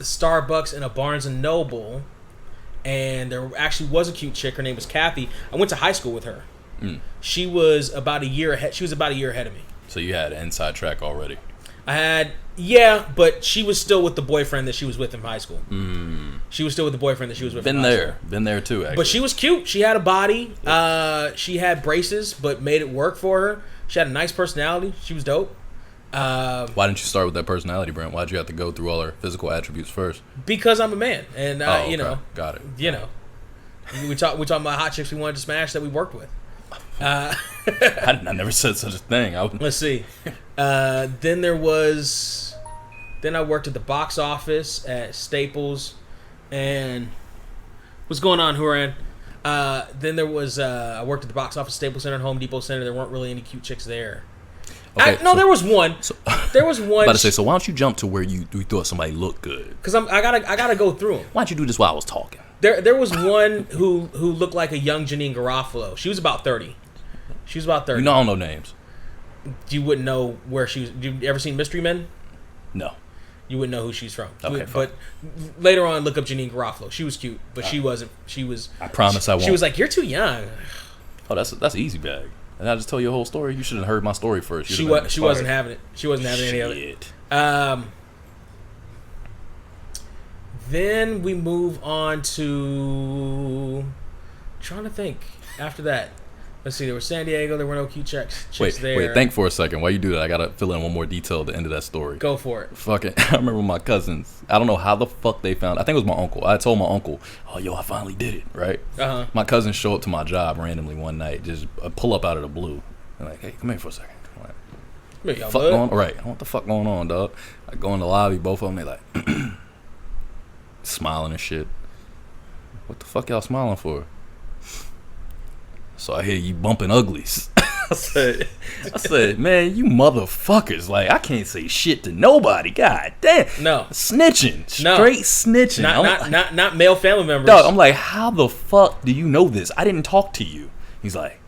Starbucks and a Barnes and Noble, and there actually was a cute chick. Her name was Kathy. I went to high school with her. She was about a year ahead. She was about a year ahead of me. So you had an inside track already. I had, yeah, but she was still with the boyfriend that she was with in high school. She was still with the boyfriend that she was with. Been there too. Actually, but she was cute. She had a body. She had braces, but made it work for her. She had a nice personality. She was dope. Why didn't you start with that personality, Brent? Why'd you have to go through all her physical attributes first? Because I'm a man, and you know, got it. You know, we talking about hot chicks we wanted to smash that we worked with. I never said such a thing. Let's see. Then I worked at the box office at Staples, and what's going on, Huran? Then there was I worked at the box office, Staples Center, and Home Depot Center. There weren't really any cute chicks there. Okay, there was one. There was one. About to say, so why don't you jump to where you thought somebody looked good? Because I gotta go through them. Why don't you do this while I was talking? There was one who looked like a young Janine Garofalo. She was about 30. She was about 30. You know, I don't know names. You wouldn't know where she was. You ever seen Mystery Men? No. You wouldn't know who she's from. Okay, but later on, look up Janine Garofalo. She was cute, but she wasn't. She was. I promise I won't. She was like, "You're too young." Oh, that's easy bag. And I just tell you a whole story. You should have heard my story first. She wasn't having it. She wasn't having any of it. Then we move on to. Trying to think. After that, let's see. There was San Diego. There were no cute chicks there. Wait. Think for a second. While you do that, I gotta fill in one more detail at the end of that story. Go for it. Fucking, I remember my cousins. I don't know how the fuck they found. I think it was my uncle. I told my uncle, "Oh, yo, I finally did it." Right. My cousins show up to my job randomly one night, just pull up out of the blue. They're like, "Hey, come here for a second." I'm like, fuck going on? Right. What the fuck going on, dog? I go in the lobby. Both of them, they like smiling and shit. What the fuck y'all smiling for? So I hear you bumping uglies. I said, man, you motherfuckers. Like, I can't say shit to nobody. God damn. No. Snitching. Straight snitching. Not male family members. Dog, I'm like, how the fuck do you know this? I didn't talk to you. He's like,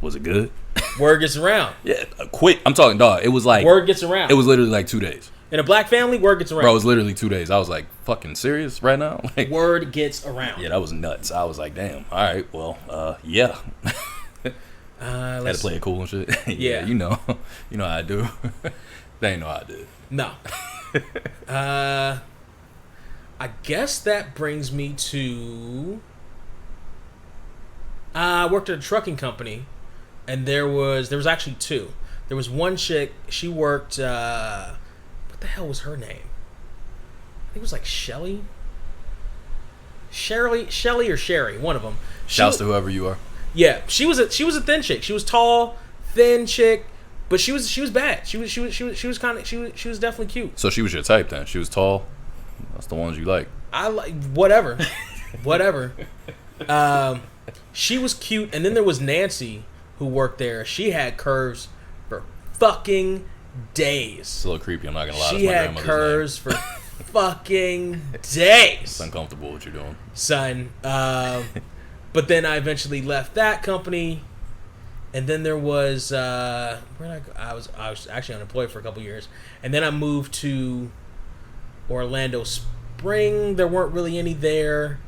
was it good? Word gets around. Yeah, quick. I'm talking, dog. It was like. Word gets around. It was literally like 2 days. In a black family, word gets around. Bro, it was literally 2 days. I was like, fucking serious right now? Like, word gets around. Yeah, that was nuts. I was like, damn. All right, well, yeah. Had to play it cool and shit. Yeah, you know how I do. They ain't know how I did. No. I guess that brings me to. I worked at a trucking company, and there was actually two. There was one chick. She worked. What the hell was her name? I think it was like Shelly or Sherry, one of them. Shouts to whoever you are. Yeah, she was a thin chick. She was tall, thin chick, but she was bad. She was definitely cute. So she was your type then. She was tall. That's the ones you like. I like whatever. She was cute, and then there was Nancy who worked there. She had curves for fucking days. It's a little creepy. I'm not gonna lie. She had curves for fucking days. It's uncomfortable what you're doing, son. But then I eventually left that company, and then there was where did I go? I was actually unemployed for a couple years, and then I moved to Orlando Spring. There weren't really any there.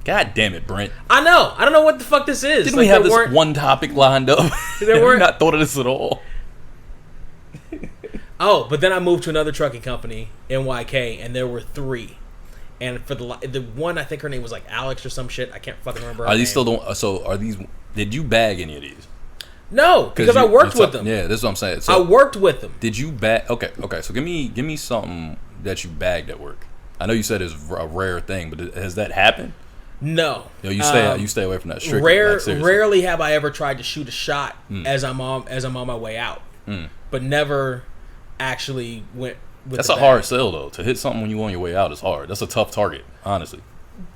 God damn it, Brent. I know. I don't know what the fuck this is. Didn't we have this one topic lined up? There weren't. not thought of this at all. Oh, but then I moved to another trucking company, NYK, and there were 3. And for the one, I think her name was like Alex or some shit. I can't fucking remember her Are these name. still so are these? Did you bag any of these? No, because I worked with them. Yeah, this is what I'm saying. So, I worked with them. did you bag? Okay. So give me something that you bagged at work. I know you said it's a rare thing, but has that happened? No. Yo, you stay away from that. Strictly, Rarely have I ever tried to shoot a shot as I'm on my way out, but never actually went. That's a hard sell though. To hit something when you on your way out is hard. That's a tough target, honestly.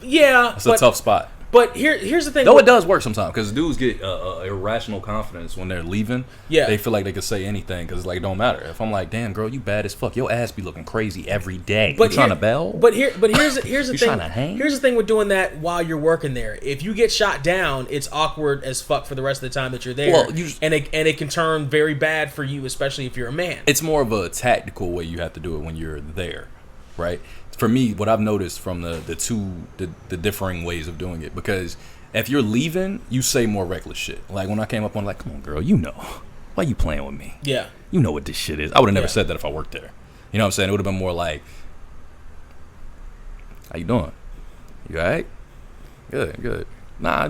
Yeah, that's a tough spot. But here's the thing. Though it does work sometimes because dudes get irrational confidence when they're leaving. Yeah, they feel like they could say anything because it's like it don't matter. If I'm like, damn girl, you bad as fuck. Your ass be looking crazy every day. But you trying to bail? But here's the thing. Trying to hang? Here's the thing with doing that while you're working there. If you get shot down, it's awkward as fuck for the rest of the time that you're there. Well, and it can turn very bad for you, especially if you're a man. It's more of a tactical way you have to do it when you're there, right? For me, what I've noticed from the differing ways of doing it, because if you're leaving, you say more reckless shit. Like when I came up on, like, come on, girl, you know, why you playing with me? Yeah, you know what this shit is. I would have never said that if I worked there. You know what I'm saying? It would have been more like, how you doing? You all right? Good. Nah,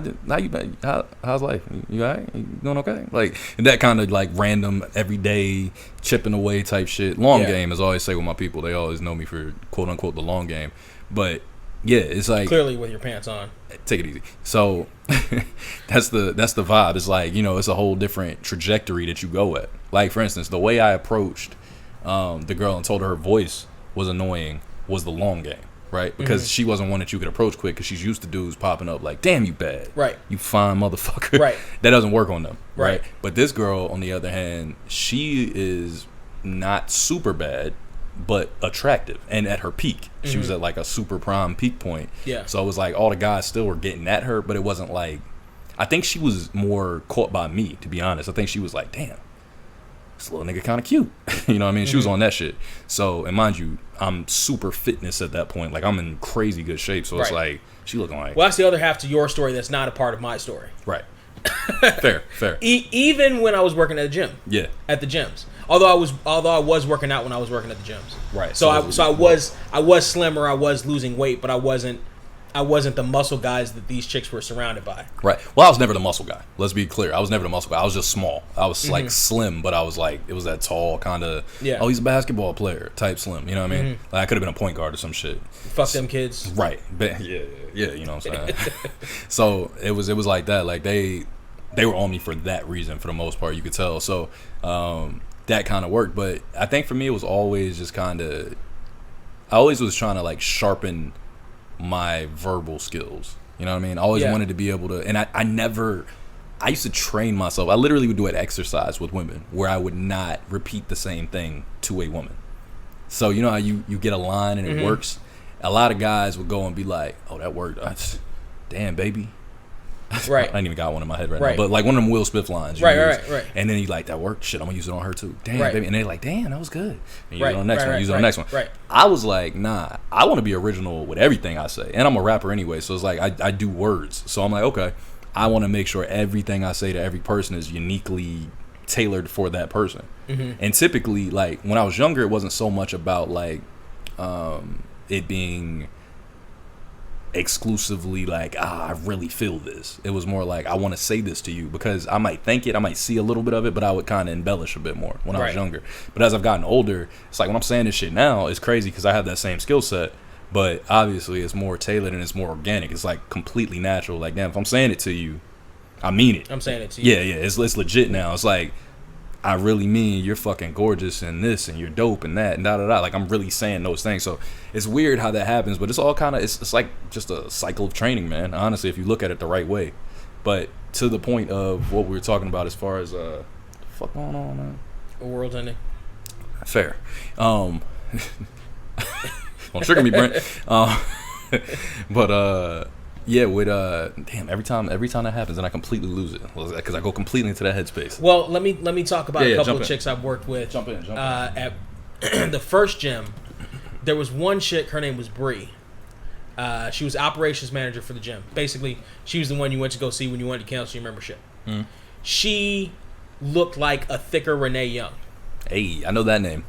how's life? You all right? You doing okay? Like that kind of like random, everyday, chipping away type shit. Long game, as I always say with my people. They always know me for quote unquote the long game. But yeah, it's like clearly with your pants on. Take it easy. So that's the vibe. It's like, you know, it's a whole different trajectory that you go at. Like for instance, the way I approached the girl and told her voice was annoying was the long game. Right, because she wasn't one that you could approach quick because she's used to dudes popping up like, damn, you bad. Right. You fine motherfucker. Right. That doesn't work on them. Right. But this girl, on the other hand, she is not super bad, but attractive and at her peak. She was at like a super prime peak point. Yeah. So it was like all the guys still were getting at her, but it wasn't like, I think she was more caught by me, to be honest. I think she was like, damn, this little nigga kind of cute. You know what I mean? She was on that shit. So, and mind you, I'm super fitness at that point. Like I'm in crazy good shape. So it's like, she looking like. Well, that's the other half to your story that's not a part of my story. Right. Fair. Even when I was working at the gym. Yeah. At the gyms. Although I was working out when I was working at the gyms. Right. So I was slimmer, I was losing weight, but I wasn't the muscle guys that these chicks were surrounded by. Right. Well, I was never the muscle guy. Let's be clear. I was never the muscle guy. I was just small. I was like slim, but I was like, it was that tall kind of, oh, he's a basketball player type slim. You know what I mean? Like I could have been a point guard or some shit. Fuck them kids. Right. But yeah, you know what I'm saying? So it was like that. Like they were on me for that reason for the most part, you could tell. So that kind of worked. But I think for me, it was always just kind of, I always was trying to like sharpen my verbal skills. You know what I mean? I always wanted to be able to, and I used to train myself. I literally would do an exercise with women where I would not repeat the same thing to a woman. So you know how you get a line and it works? A lot of guys would go and be like, oh, that worked. Damn, baby. Right. I ain't even got one in my head right now. But like one of them Will Smith lines. Right. And then he's like, that worked. Shit, I'm going to use it on her too. Damn, baby. And they're like, damn, that was good. And use it on the next one. Use it on the next one. Right. I was like, nah, I want to be original with everything I say. And I'm a rapper anyway. So it's like, I do words. So I'm like, okay, I want to make sure everything I say to every person is uniquely tailored for that person. And typically, like, when I was younger, it wasn't so much about like it being exclusively like, I really feel this. It was more like, I want to say this to you because I might think it, I might see a little bit of it, but I would kind of embellish a bit more when I was younger. But as I've gotten older, it's like when I'm saying this shit now, it's crazy because I have that same skill set, but obviously it's more tailored and it's more organic. It's like completely natural. Like, damn, if I'm saying it to you, I mean it. I'm saying it to you. Yeah, it's legit now. It's like, I really mean you're fucking gorgeous and this and you're dope and that and da-da-da. Like, I'm really saying those things. So it's weird how that happens, but it's all kind of, it's like just a cycle of training, man, honestly, if you look at it the right way. But to the point of what we were talking about as far as, fuck going on, man? A world ending. Fair. Don't trigger me, Brent. But yeah, with damn, every time that happens, then I completely lose it because I go completely into that headspace. Well, let me talk about a couple of in. chicks I've worked with. Jump in. At the first gym, there was one chick. Her name was Bree. She was operations manager for the gym. Basically, she was the one you went to go see when you wanted to cancel your membership. Mm. She looked like a thicker Renee Young. Hey, I know that name.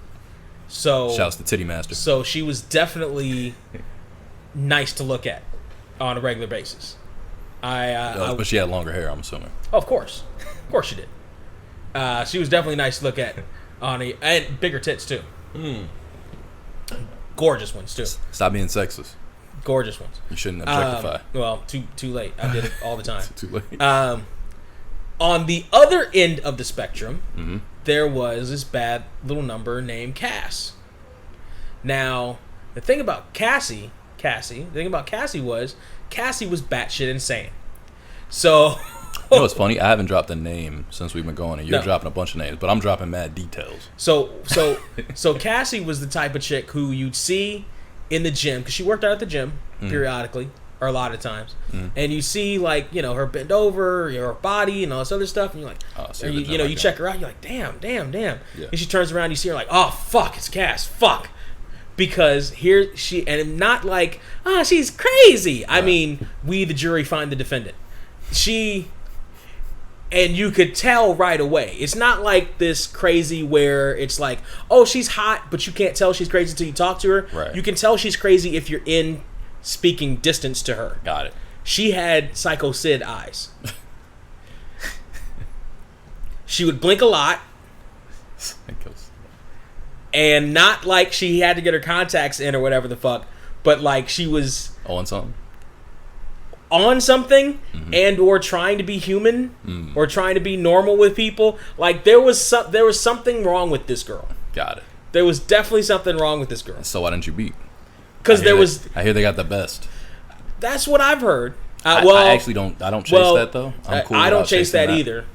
So shouts to Titty Master. So she was definitely nice to look at on a regular basis. But she had longer hair, I'm assuming. Oh, of course she did. She was definitely nice to look at and bigger tits too. Mm. Gorgeous ones too. Stop being sexist. Gorgeous ones. You shouldn't objectify. Well, too late. I did it all the time. Too late. On the other end of the spectrum, mm-hmm. there was this bad little number named Cass. Now, the thing about Cassie was batshit insane. So, you know what's funny? I haven't dropped a name since we've been going, and you're dropping a bunch of names, but I'm dropping mad details. So Cassie was the type of chick who you'd see in the gym, because she worked out at the gym periodically, or a lot of times, and you see, like, you know, her bend over, her body, and all this other stuff, and you're like, you check her out, you're like, damn. Yeah. And she turns around, you see her like, oh fuck, it's Cass, fuck. Because here she, and not like, she's crazy. I mean, we, the jury, find the defendant. And you could tell right away. It's not like this crazy where it's like, oh, she's hot, but you can't tell she's crazy until you talk to her. Right. You can tell she's crazy if you're in speaking distance to her. Got it. She had Psycho Sid eyes. She would blink a lot. And not like she had to get her contacts in or whatever the fuck, but like she was on something, and or trying to be human or trying to be normal with people. Like there was something wrong with this girl. Got it. There was definitely something wrong with this girl. So why didn't you beat? Because I hear they got the best. That's what I've heard. I actually don't. I don't chase that though. I'm cool. I don't chase that either.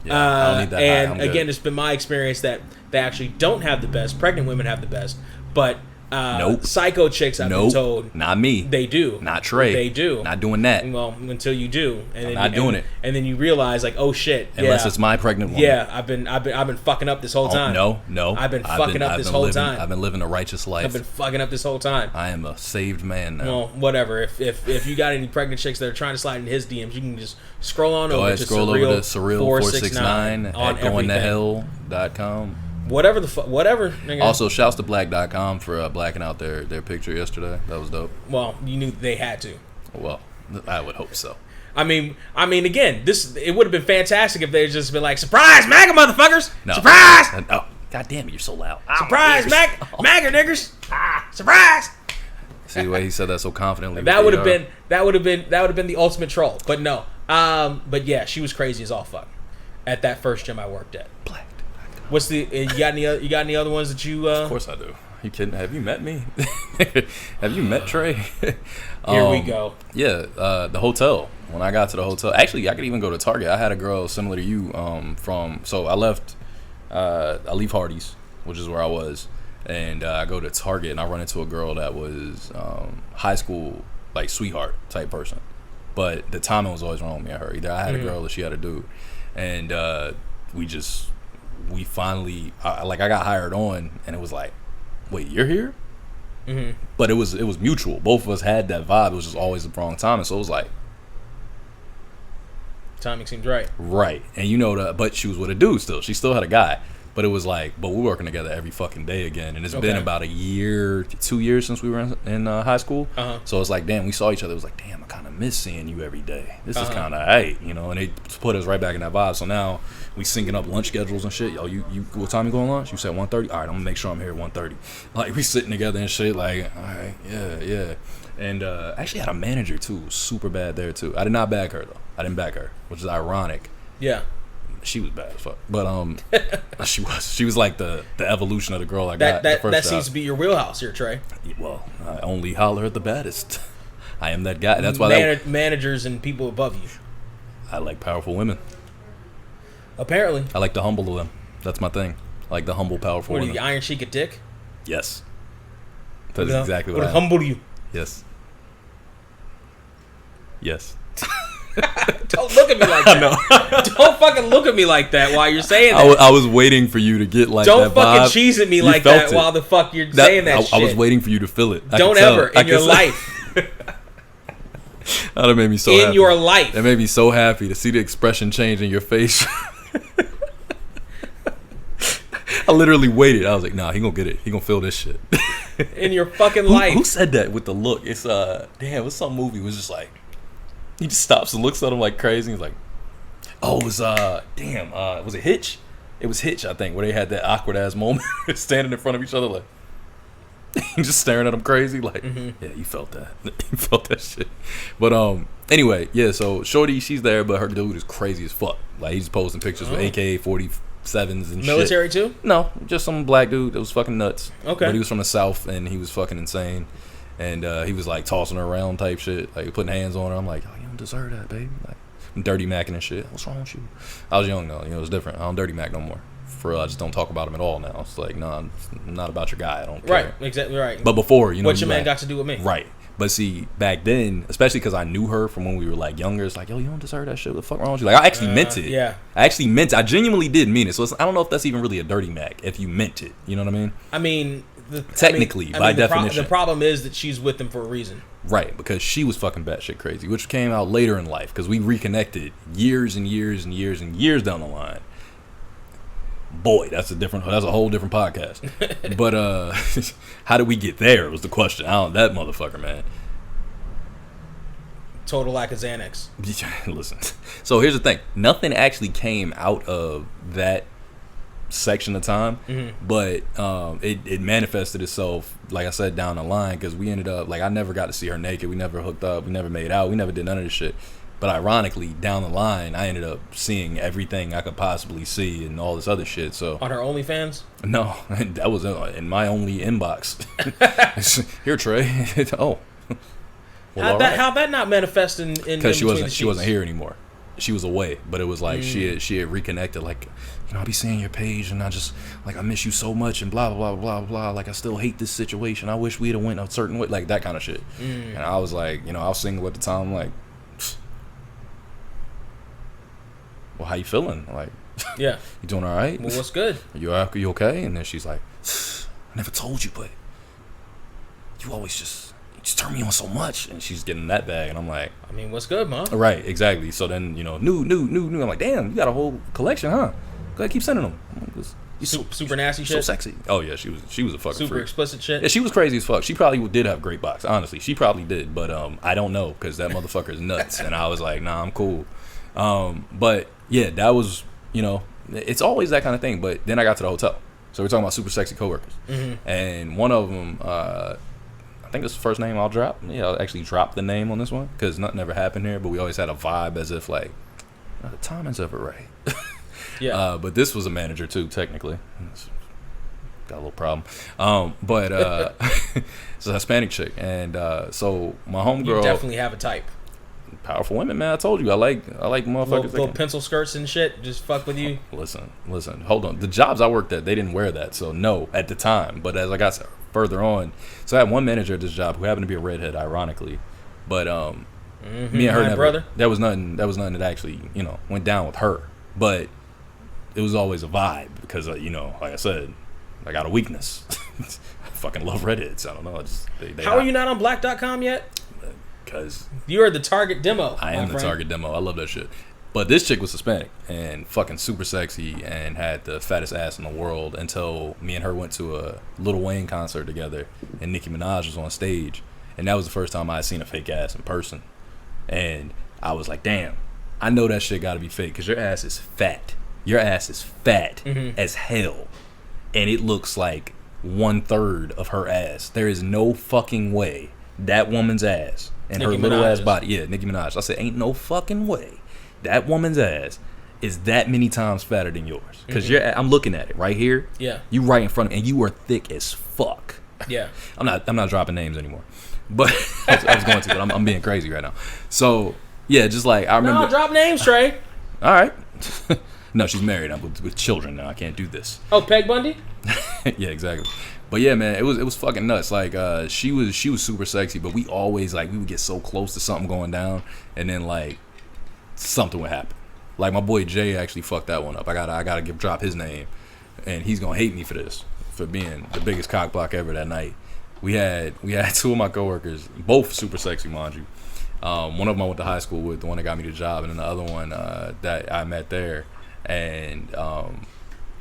Yeah, I don't need that. And again, it's been my experience that they actually don't have the best. Pregnant women have the best, but nope. Psycho chicks, I've been told, not me. They do. Not Trey. They do. Not doing that. Well, until you do, and I'm not doing it. And then you realize, like, oh shit. Unless it's my pregnant woman. Yeah, I've been fucking up this whole time. No. I've been fucking up this whole time. I've been living a righteous life. I've been fucking up this whole time. I am a saved man now. Well, whatever. If you got any pregnant chicks that are trying to slide in his DMs, you can just scroll on over to Surreal469 at goingtohell.com. Whatever nigga. Also, shouts to black.com for blacking out their picture yesterday. That was dope. Well, you knew they had to. Well, I would hope so. I mean, again, it would have been fantastic if they had just been like, surprise, MAGA motherfuckers! No. Surprise! Oh, god damn it, you're so loud. Surprise, MAGA niggers! Surprise! See the way he said that so confidently. That would have been the ultimate troll. But no. But yeah, she was crazy as all fuck at that first gym I worked at. Black. What's the you got any other ones that you Of course I do. You kidding? Have you met me? Have you met Trey? Here we go. Yeah, the hotel. When I got to the hotel, actually I could even go to Target. I had a girl similar to you so I left I leave Hardee's, which is where I was, and I go to Target and I run into a girl that was high school, like, sweetheart type person. But the timing was always wrong with me and her. Either I had a girl or she had a dude. And we finally, I got hired on, and it was like, wait, you're here? Mm-hmm. But it was mutual. Both of us had that vibe. It was just always the wrong timing. So it was like, timing seemed right. Right. And but she was with a dude still. She still had a guy. But it was like, but we're working together every fucking day again. And it's been about 2 years since we were in high school. Uh-huh. So it's like, damn, we saw each other. It was like, damn, I kind of miss seeing you every day. This is kind of aight, and they put us right back in that vibe. So now we syncing up lunch schedules and shit. Yo, you what time you going lunch? You said 1:30? All right, I'm going to make sure I'm here at 1:30. Like, we sitting together and shit. Like, all right, yeah. And actually had a manager, too. Super bad there, too. I did not bag her, though. I didn't bag her, which is ironic. Yeah. She was bad as fuck, but she was like the evolution of the girl I got. That seems to be your wheelhouse here, Trey. Well, I only holler at the baddest. I am that guy. That's why managers and people above you. I like powerful women. Apparently, I like to humble them. That's my thing. I like the humble, powerful women. What are you, the Iron Sheik a dick? Yes. That's exactly what would happened. humble you. Yes. Yes. Don't look at me like that. Don't fucking look at me like that while you're saying that. I was waiting for you to get like Don't that fucking vibe. cheese at me You like felt that it. while the fuck you're saying that shit. I was waiting for you to feel it. Don't ever in your life. That made me so happy. In your life. That made me so happy to see the expression change in your face. I literally waited. I was like, nah, he gonna get it. He gonna feel this shit. In your fucking life. Who said that with the look? It's damn, what's some movie? It was just like he just stops and looks at him like crazy. He's like, oh, it was was it Hitch? It was Hitch, I think, where they had that awkward ass moment standing in front of each other like just staring at him crazy like yeah, you felt that. You felt that shit. But anyway, yeah, so Shorty, she's there, but her dude is crazy as fuck. Like he's posting pictures with AK-47s and shit. Military too? No, just some black dude that was fucking nuts. Okay. But he was from the South and he was fucking insane. And he was like tossing her around type shit, like putting hands on her. I'm like, oh, you don't deserve that, baby. Like I'm dirty macking and shit. What's wrong with you? I was young though, it was different. I don't dirty mac no more. For real, I just don't talk about him at all now. It's like, no, I'm not about your guy. I don't care. Right, exactly right. But before, what your man got to do with me? Right. But see, back then, especially because I knew her from when we were like younger, it's like, yo, you don't deserve that shit. What the fuck wrong with you? Like, I actually meant it. Yeah. I actually meant it. I genuinely did mean it. So I don't know if that's even really a dirty mac if you meant it. You know what I mean? I mean, technically, by definition. The problem is that she's with him for a reason. Right, because she was fucking batshit crazy, which came out later in life because we reconnected years and years and years and years down the line. Boy, that's a whole different podcast. But how did we get there was the question. That motherfucker, man. Total lack of Xanax. Listen. So here's the thing. Nothing actually came out of that section of time, but it manifested itself, like I said, down the line because we ended up, like, I never got to see her naked. We never hooked up. We never made out. We never did none of this shit. But ironically, down the line, I ended up seeing everything I could possibly see and all this other shit. So on her OnlyFans? No, that was in my only inbox. Here, Trey. Oh, well, how'd that not manifest in? Because she wasn't here anymore. She was away, but it was like she had reconnected. Like, I'll be seeing your page, and I just like I miss you so much, and blah blah blah blah blah. Like I still hate this situation. I wish we'd have went a certain way, like that kind of shit. And I was like, I was single at the time. I'm like, well, how you feeling? Like, yeah, you doing all right? Well, what's good? Are you okay? And then she's like, I never told you, but you always just turn me on so much. And she's getting that bag, and I'm like, I mean, what's good, Mom? Right, exactly. So then, new. I'm like, damn, you got a whole collection, huh? Go ahead, keep sending them. You super nasty shit. So sexy. Oh yeah, she was a fucking super freak. Explicit shit. Yeah, she was crazy as fuck. She probably did have great box. Honestly, she probably did, but I don't know because that motherfucker is nuts. And I was like, nah, I'm cool. But yeah, that was, it's always that kind of thing. But then I got to the hotel, so we're talking about super sexy coworkers, and one of them, I think it's the first name I'll drop. Yeah, I'll actually drop the name on this one because nothing ever happened here, but we always had a vibe as if like, the timing's ever right. Yeah. But this was a manager too, technically. Got a little problem. But it's a Hispanic chick, and so my homegirl. You definitely have a type. Powerful women, man. I told you, I like motherfuckers. Little pencil skirts and shit. Just fuck with you. Listen. Hold on. The jobs I worked at, they didn't wear that, so no at the time. But as I got further on, so I had one manager at this job who happened to be a redhead, ironically. But me and her never. Brother. That was nothing that actually went down with her. But it was always a vibe because like I said, I got a weakness. I fucking love redheads. I don't know. How are you not on black.com yet? Because you are the target demo. I am the target demo. I love that shit. But this chick was Hispanic and fucking super sexy and had the fattest ass in the world until me and her went to a Lil Wayne concert together and Nicki Minaj was on stage. And that was the first time I had seen a fake ass in person. And I was like, damn, I know that shit gotta be fake because your ass is fat. Your ass is fat as hell. And it looks like 1/3 of her ass. There is no fucking way that woman's ass and her little ass body. Yeah, Nicki Minaj. I said, ain't no fucking way that woman's ass is that many times fatter than yours. Because I'm looking at it right here. Yeah. You right in front of me, and you are thick as fuck. Yeah. I'm not dropping names anymore. But I was going to, but I'm being crazy right now. So yeah, just like I remember. No, drop names, Trey. All right. No, she's married. I'm with children now. I can't do this. Oh, Peg Bundy? Yeah, exactly. But yeah, man, it was fucking nuts. Like she was super sexy, but we always like we would get so close to something going down, and then like something would happen. Like my boy Jay actually fucked that one up. I gotta drop his name, and he's gonna hate me for this, for being the biggest cock block ever that night. We had two of my coworkers, both super sexy, mind you. One of them I went to high school with, the one that got me the job, and then the other one that I met there, and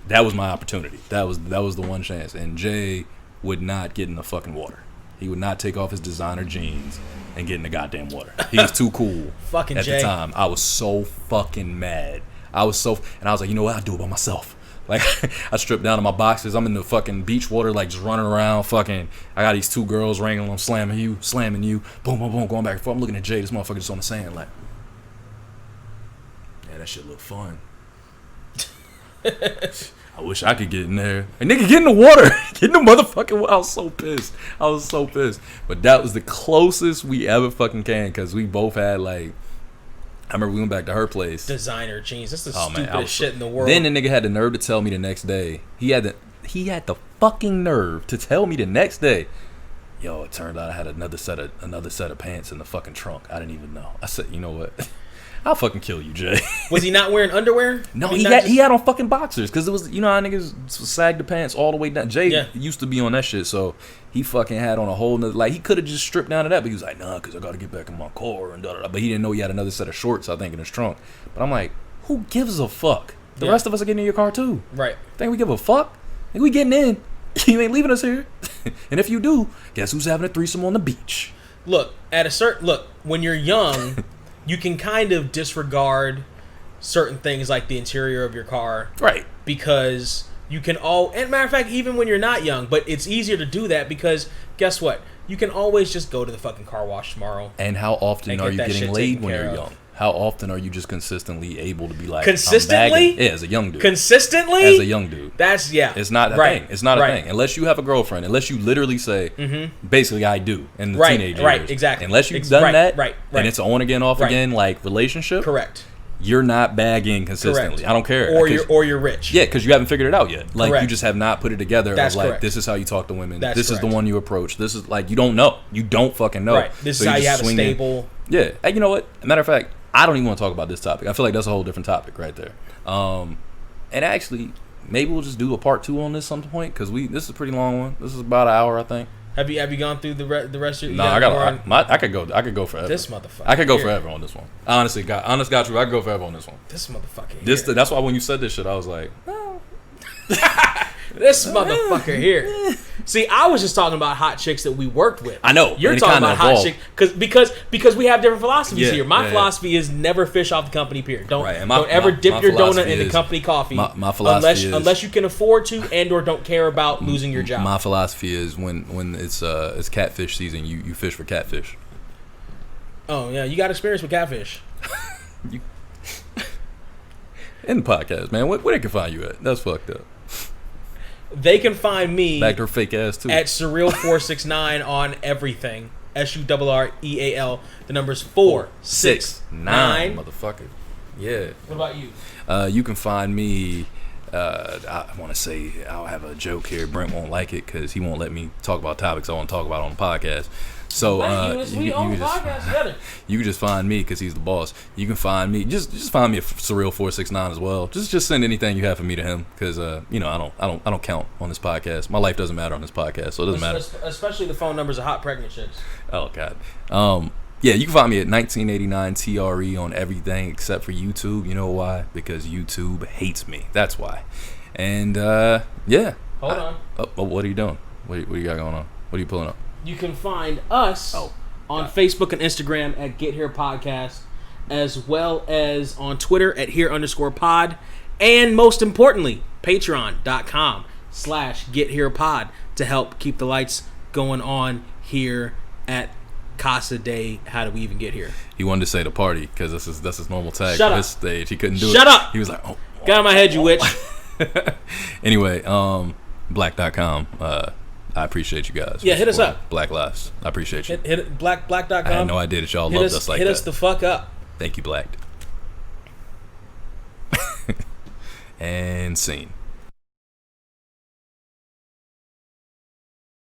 that was my opportunity. That was the one chance. And Jay would not get in the fucking water. He would not take off his designer jeans and get in the goddamn water. He was too cool. Fucking at Jay. the time. I was so fucking mad. And I was like, you know what? I'll do it by myself. Like, I stripped down to my boxers. I'm in the fucking beach water, like, just running around. Fucking, I got these two girls wrangling. I'm slamming you. Boom, boom, boom, going back and forth. I'm looking at Jay. This motherfucker just on the sand, like, yeah, that shit look fun. I wish I could get in there. And nigga, get in the water. Get in the motherfucking water. I was so pissed. But that was the closest we ever fucking came, because we both had, like, I remember we went back to her place. Designer jeans. That's the stupidest shit in the world. Then the nigga had the nerve to tell me the next day. He had the fucking nerve to tell me the next day, yo, it turned out I had another set of pants in the fucking trunk. I didn't even know. I said, you know what? I'll fucking kill you, Jay. Was he not wearing underwear? No, he had on fucking boxers, because it was, you know how niggas sag the pants all the way down. Jay used to be on that shit, so he fucking had on a whole nother, like, he could have just stripped down to that, but he was like, nah, because I got to get back in my car and da-da-da. But he didn't know he had another set of shorts, I think, in his trunk. But I'm like, who gives a fuck? The rest of us are getting in your car too. Right. Think we give a fuck? Think we getting in? You ain't leaving us here. And if you do, guess who's having a threesome on the beach? Look, when you're young, you can kind of disregard certain things like the interior of your car. Right. Because you can and matter of fact, even when you're not young, but it's easier to do that because guess what? You can always just go to the fucking car wash tomorrow. And how often are you getting laid when you're young? How often are you just consistently able to be like, consistently? Yeah, as a young dude. Consistently? As a young dude. That's, yeah. It's not a thing. It's not a thing. Unless you have a girlfriend. Unless you literally say, basically, I do in the teenage years. Right, exactly. Unless you've done that, and it's an on again, off again, like, relationship. Correct. You're not bagging consistently. Correct. I don't care. Or you're rich. Yeah, because you haven't figured it out yet. Like, Correct. you just have not put it together. That's of like, correct. this is how you talk to women. That's this correct. is the one you approach. This is, like, you don't know. You don't fucking know. Right. This is how you have a stable. Yeah. And you know what? Matter of fact, I don't even want to talk about this topic. I feel like that's a whole different topic right there. And actually, maybe we'll just do a part 2 on this some point, because this is a pretty long one. This is about an hour, I think. Have you gone through the rest of your? No, I could go forever. This motherfucker. I could go forever on this one. Honestly, honest got you. I could go forever on this one. This motherfucker. That's why when you said this shit, I was like, oh. This motherfucker here. See, I was just talking about hot chicks that we worked with. I know. You're talking about hot chicks because we have different philosophies here. My philosophy is never fish off the company pier. Don't ever dip your donut in the company coffee. My philosophy is, unless you can afford to and or don't care about losing your job. My philosophy is when it's catfish season, you fish for catfish. Oh yeah, you got experience with catfish. In the podcast, man. Where they can find you at? That's fucked up. They can find me back to her fake ass too at Surreal469 on everything. SURREAL. The number's 469. Motherfucker. Yeah. What about you? You can find me. I want to say I'll have a joke here. Brent won't like it because he won't let me talk about topics I want to talk about on the podcast. So you can just find me because he's the boss. You can find me just find me at Surreal469 as well. Just send anything you have for me to him because I don't count on this podcast. My life doesn't matter on this podcast, so it doesn't matter. Especially the phone numbers of hot pregnant chicks. Oh God. Yeah, you can find me at 1989 TRE on everything except for YouTube. You know why? Because YouTube hates me. That's why. And yeah. Hold on. What are you doing? What do you got going on? What are you pulling up? You can find us on Facebook and Instagram at Get Here Podcast, as well as on Twitter at Here_pod, and most importantly, Patreon.com/GetHerePod to help keep the lights going on here at Casa de How Do We Even Get Here. He wanted to say the party because that's his normal tag Shut for up. his stage. He couldn't do it. Shut up. He was like, oh. Get out of my head, you witch. Anyway, black.com. I appreciate you guys. Yeah, hit us up. Black Lives. I appreciate you. Hit black.com. I had no idea that y'all loved us like that. Hit us the fuck up. Thank you, Black. And scene.